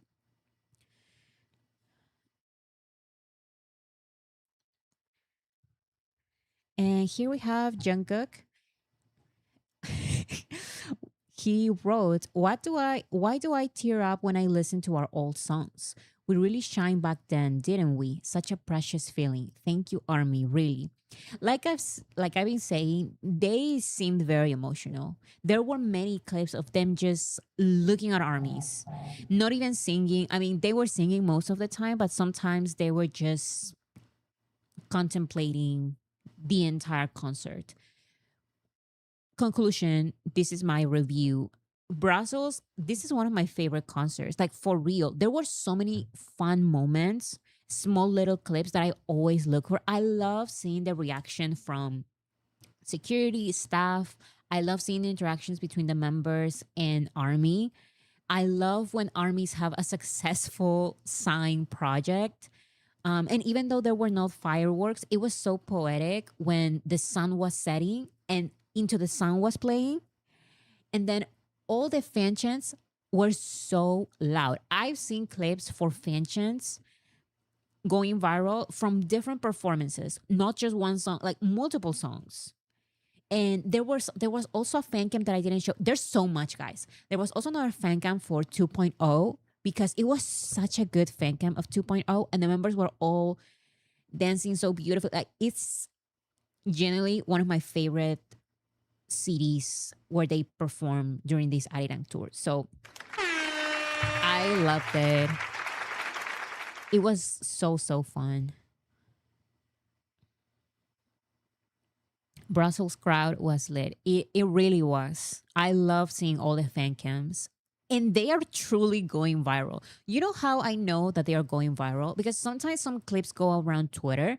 And here we have Jungkook. He wrote, why do I tear up when I listen to our old songs? We really shine back then, didn't we? Such a precious feeling. Thank you, Army, really. Like I've been saying, they seemed very emotional. There were many clips of them just looking at armies, not even singing. I mean, they were singing most of the time, but sometimes they were just contemplating the entire concert. Conclusion, this is my review. Brussels, this is one of my favorite concerts. Like for real, there were so many fun moments, small little clips that I always look for. I love seeing the reaction from security staff. I love seeing the interactions between the members and army. I love when armies have a successful sign project. And even though there were no fireworks, it was so poetic when the sun was setting and Into the Sun was playing. And then all the fan chants were so loud. I've seen clips for fan chants going viral from different performances, not just one song, like multiple songs. And there was also a fan cam that I didn't show. There's so much, guys. There was also another fan cam for 2.0 because it was such a good fan cam of 2.0 and the members were all dancing so beautifully. Like it's generally one of my favorite cities where they perform during this Arirang tour. So I loved it. It was so fun. Brussels crowd was lit. It really was. I love seeing all the fan cams. And they are truly going viral. You know how I know that they are going viral? Because sometimes some clips go around Twitter.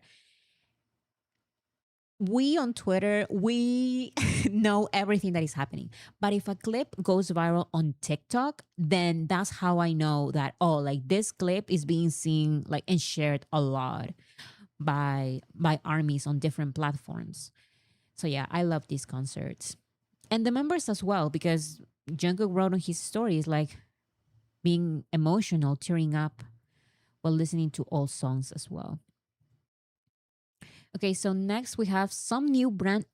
We on Twitter, we know everything that is happening. But if a clip goes viral on TikTok, then that's how I know that, oh, like this clip is being seen like and shared a lot by armies on different platforms. So yeah, I love these concerts. And the members as well, because Jungkook wrote on his stories like being emotional, tearing up while listening to all songs as well. Okay, so next we have some new brand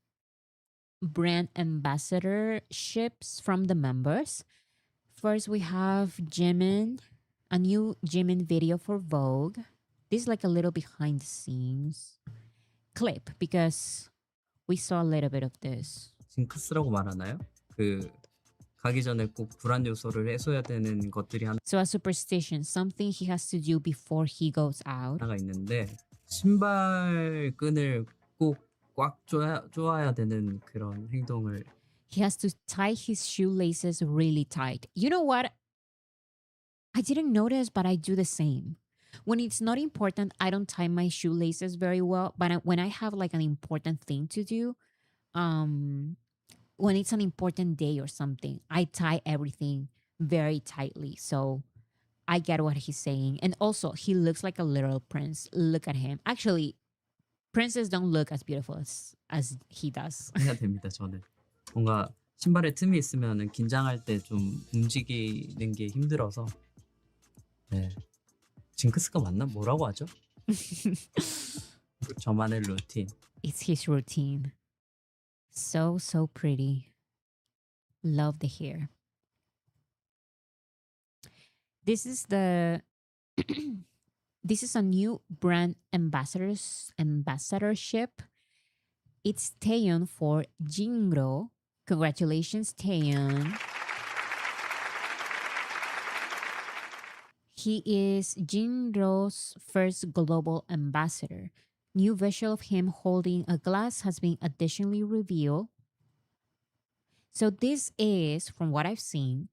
ambassadorships from the members. First we have Jimin, a new Jimin video for Vogue. This is like a little behind the scenes clip because we saw a little bit of this. 징크스라고 말하나요? 가기 전에 꼭 불안 요소를 해소해야 되는 것들이 So a superstition, something he has to do before he goes out. 하나가 있는데 신발 끈을 꼭 꽉 조아야 되는 그런 행동을 He has to tie his shoelaces really tight. You know what? I didn't notice, but I do the same. When it's not important, I don't tie my shoelaces very well. But when I have like an important thing to do, when it's an important day or something, I tie everything very tightly. So I get what he's saying. And also, he looks like a little prince. Look at him. Actually, Princes don't look as beautiful as he does. 해야 됩니다. 저는 뭔가 신발에 틈이 있으면은 긴장할 때 좀 움직이는 게 힘들어서. 네. 징크스가 맞나? 뭐라고 하죠? 저만의 루틴. It's his routine. So pretty. Love the hair. This is the this is a new brand ambassadorship. It's Taeyeon for Jingro. Congratulations, Taeyeon. He is Jinro's first global ambassador. New visual of him holding a glass has been additionally revealed. So this is, from what I've seen,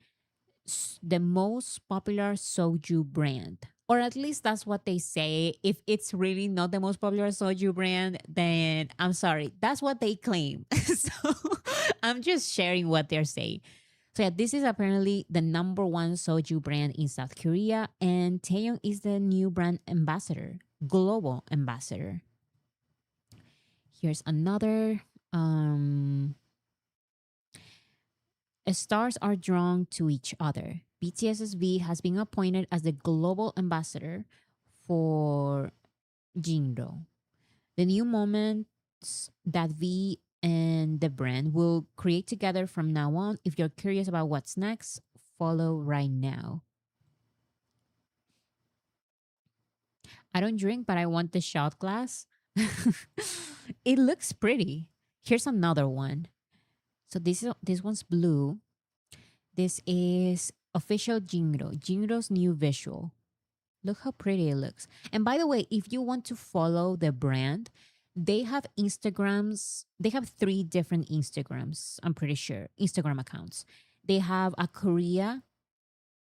the most popular soju brand. Or at least that's what they say. If it's really not the most popular soju brand, then I'm sorry. That's what they claim. So I'm just sharing what they're saying. So yeah, this is apparently the number one soju brand in South Korea. And Taeyeon is the new brand ambassador, global ambassador. Here's another. Stars are drawn to each other. BTS's V has been appointed as the global ambassador for Jinro. The new moments that V and the brand will create together from now on. If you're curious about what's next, follow right now. I don't drink, but I want the shot glass. It looks pretty. Here's another one. So this one's blue. This is official Jinro. Jinro's new visual. Look how pretty it looks. And by the way, if you want to follow the brand, they have Instagrams. They have 3 different Instagrams, I'm pretty sure, Instagram accounts. They have a Korea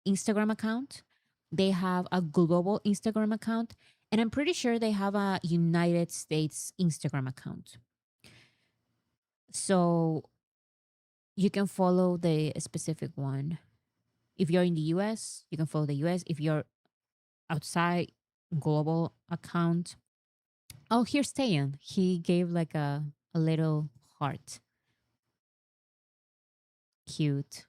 Instagram account. They have a global Instagram account. And I'm pretty sure they have a United States Instagram account. So you can follow the specific one. If you're in the US, you can follow the US. If you're outside, global account. Oh, here's Taeyeon. He gave like a little heart. Cute.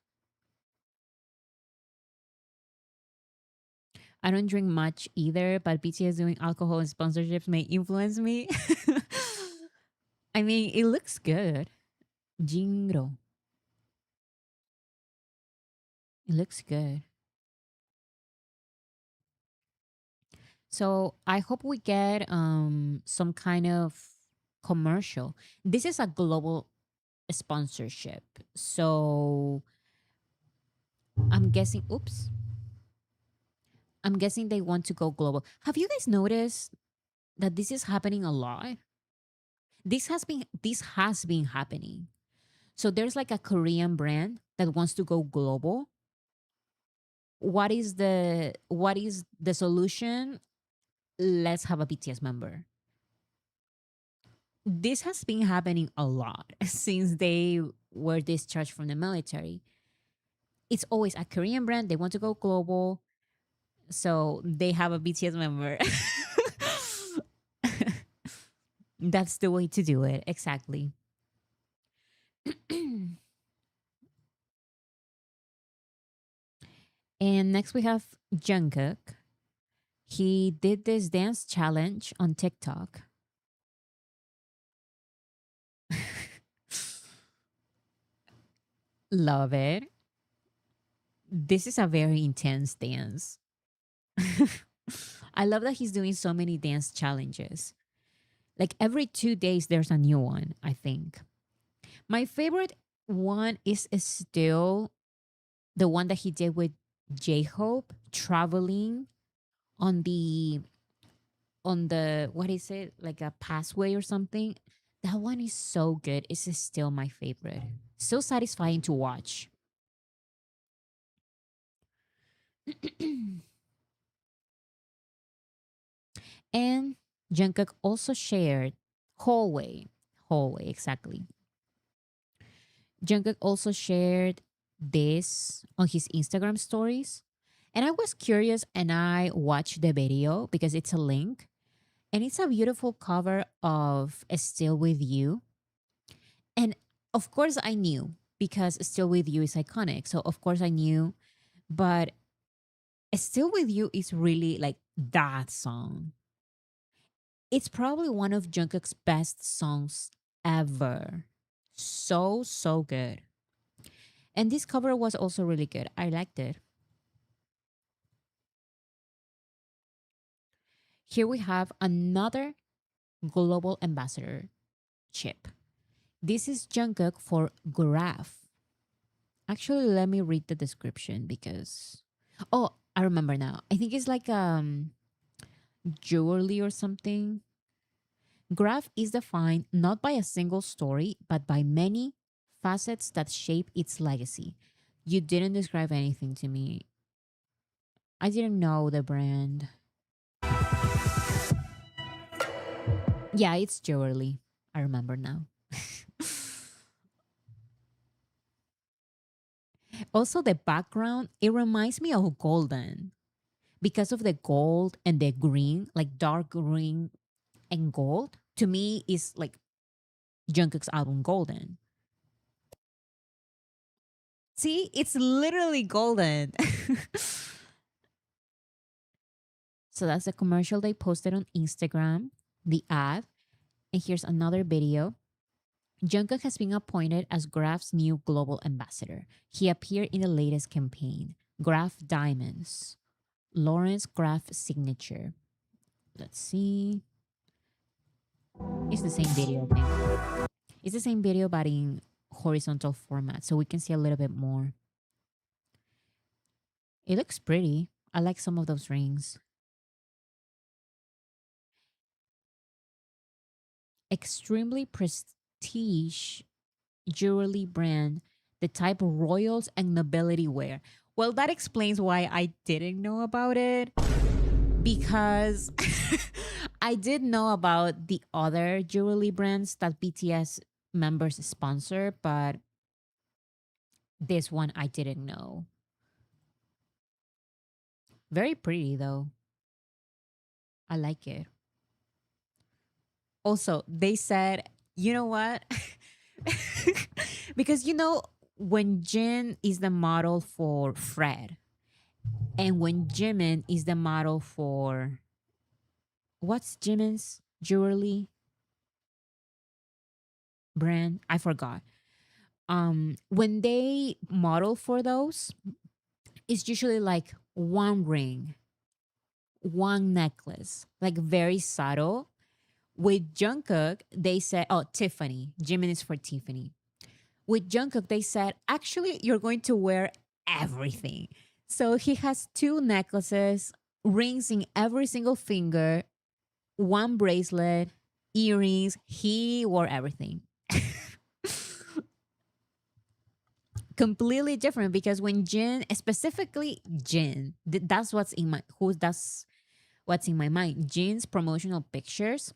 I don't drink much either, but BTS doing alcohol and sponsorships may influence me. I mean, it looks good. Jingro. It looks good. So I hope we get some kind of commercial. This is a global sponsorship. So I'm guessing, I'm guessing they want to go global. Have you guys noticed that this is happening a lot? This has been happening. So there's like a Korean brand that wants to go global. What is the solution? Let's have a BTS member. This has been happening a lot since they were discharged from the military. It's always a Korean brand. They want to go global. So they have a BTS member. That's the way to do it. Exactly. And next we have Jungkook. He did this dance challenge on TikTok. Love it. This is a very intense dance. I love that he's doing so many dance challenges. Like every 2 days, there's a new one, I think. My favorite one is still the one that he did with J-Hope, traveling on the what is it, like a pathway or something. That one is so good. It's still my favorite. So satisfying to watch. And Jungkook also shared hallway exactly. Jungkook also shared this on his Instagram stories. And I was curious and I watched the video because it's a link. And it's a beautiful cover of Still With You. And of course, I knew because Still With You is iconic. So, of course, I knew. But Still With You is really like that song. It's probably one of Jungkook's best songs ever. So, so good. And this cover was also really good. I liked it. Here we have another global ambassador chip. This is Jungkook for Graph. Actually, let me read the description because oh, I remember now. I think it's like jewelry or something. Graph is defined not by a single story, but by many facets that shape its legacy. You didn't describe anything to me. I didn't know the brand. Yeah, it's jewelry. I remember now. Also, the background, it reminds me of Golden because of the gold and the green, like dark green and gold. To me, is like Jungkook's album Golden. See, it's literally golden. So that's the commercial they posted on Instagram, the ad. And here's another video. Jungkook has been appointed as Graph's new global ambassador. He appeared in the latest campaign, Graph Diamonds, Lawrence Graph signature. Let's see. It's the same video, I think. It's the same video, but in horizontal format, so we can see a little bit more. It looks pretty. I like some of those rings. Extremely prestige jewelry brand, the type of royals and nobility wear. Well, that explains why I didn't know about it because I did know about the other jewelry brands that BTS members sponsor, but this one I didn't know. Very pretty though. I like it. Also, they said, you know what? Because when Jin is the model for Fred, and when Jimin is the model for what's Jimin's jewelry brand? I forgot. When they model for those, it's usually like one ring, one necklace, like very subtle. With Jungkook, they said, oh, Tiffany. Jimin is for Tiffany. With Jungkook, they said, actually, you're going to wear everything. So he has two necklaces, rings in every single finger, one bracelet, earrings. He wore everything. Completely different because when Jin, specifically Jin, that's that's what's in my mind. Jin's promotional pictures,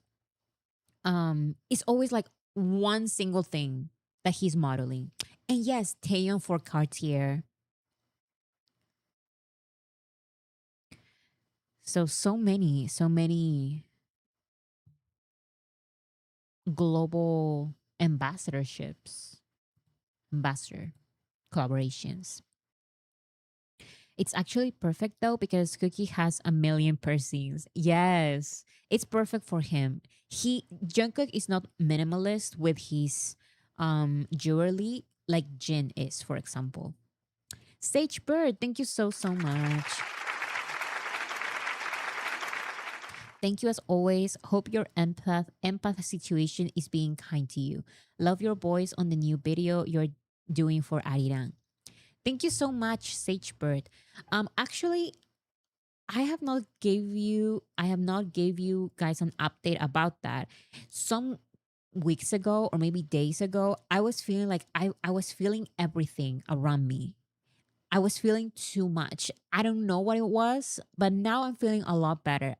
it's always like one single thing that he's modeling. And yes, Taeyeon for Cartier. So many global ambassador collaborations. It's actually perfect though because Cookie has a million piercings. Yes, it's perfect for him. Jungkook is not minimalist with his jewelry like Jin is, for example. Sage Bird, thank you so much. Thank you as always. Hope your empath situation is being kind to you. Love your voice on the new video you're doing for Arirang. Thank you so much, Sagebird. Actually, I have not gave you guys an update about that. Some weeks ago or maybe days ago, I was feeling like I was feeling everything around me. I was feeling too much. I don't know what it was, but now I'm feeling a lot better.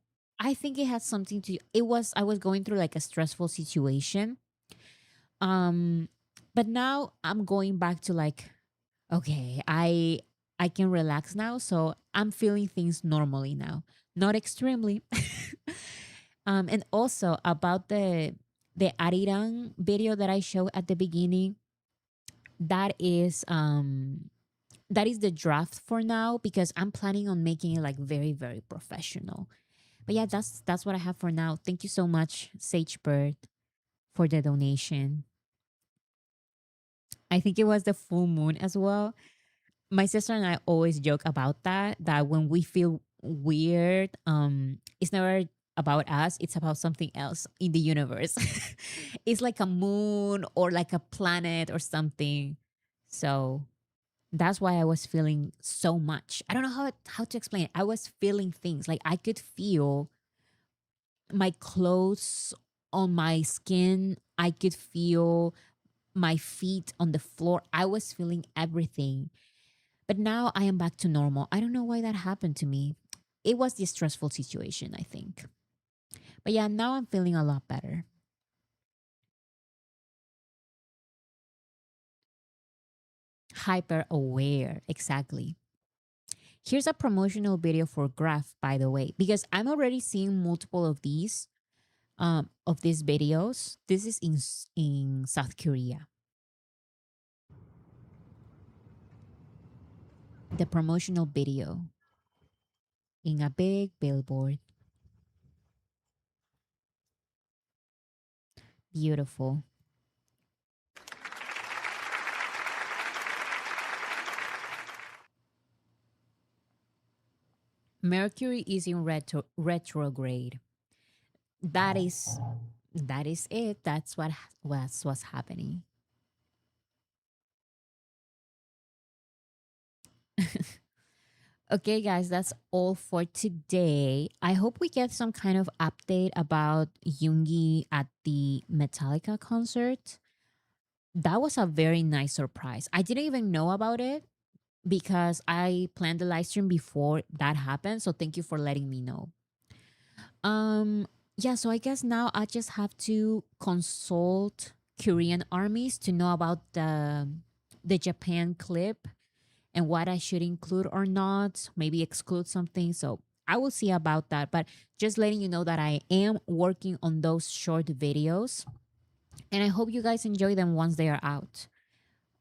I think it has something to I was going through like a stressful situation. Um but now I'm going back to like okay, I can relax now, so I'm feeling things normally now. Not extremely. And also about the Arirang video that I showed at the beginning, that is the draft for now because I'm planning on making it like very, very professional. But yeah, that's what I have for now. Thank you so much, Sagebird, for the donation. I think it was the full moon as well. My sister and I always joke about that when we feel weird, it's never about us, it's about something else in the universe. It's like a moon or like a planet or something. So that's why I was feeling so much. I don't know how to explain it. I was feeling things like I could feel my clothes on my skin. I could feel my feet on the floor. I was feeling everything. But now I am back to normal. I don't know why that happened to me. It was the stressful situation, I think. But yeah, now I'm feeling a lot better. Hyper aware, exactly. Here's a promotional video for Graph, by the way, because I'm already seeing multiple of these videos. This is in South Korea. The promotional video in a big billboard. Beautiful. Mercury is in retrograde. That is it. That's what's happening. Okay, guys, that's all for today. I hope we get some kind of update about Yoongi at the Metallica concert. That was a very nice surprise. I didn't even know about it because I planned the live stream before that happened. So thank you for letting me know. Yeah, so I guess now I just have to consult Korean armies to know about the Japan clip and what I should include or not, maybe exclude something. So I will see about that. But just letting you know that I am working on those short videos. And I hope you guys enjoy them once they are out.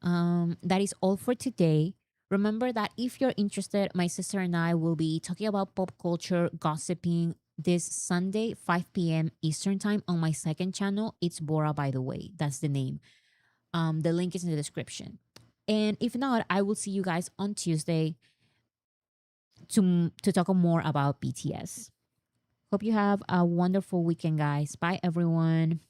That is all for today. Remember that if you're interested, my sister and I will be talking about pop culture, gossiping this Sunday, 5 p.m. Eastern Time on my second channel. It's Bora, by the way. That's the name. The link is in the description. And if not, I will see you guys on Tuesday to talk more about BTS. Hope you have a wonderful weekend, guys. Bye, everyone.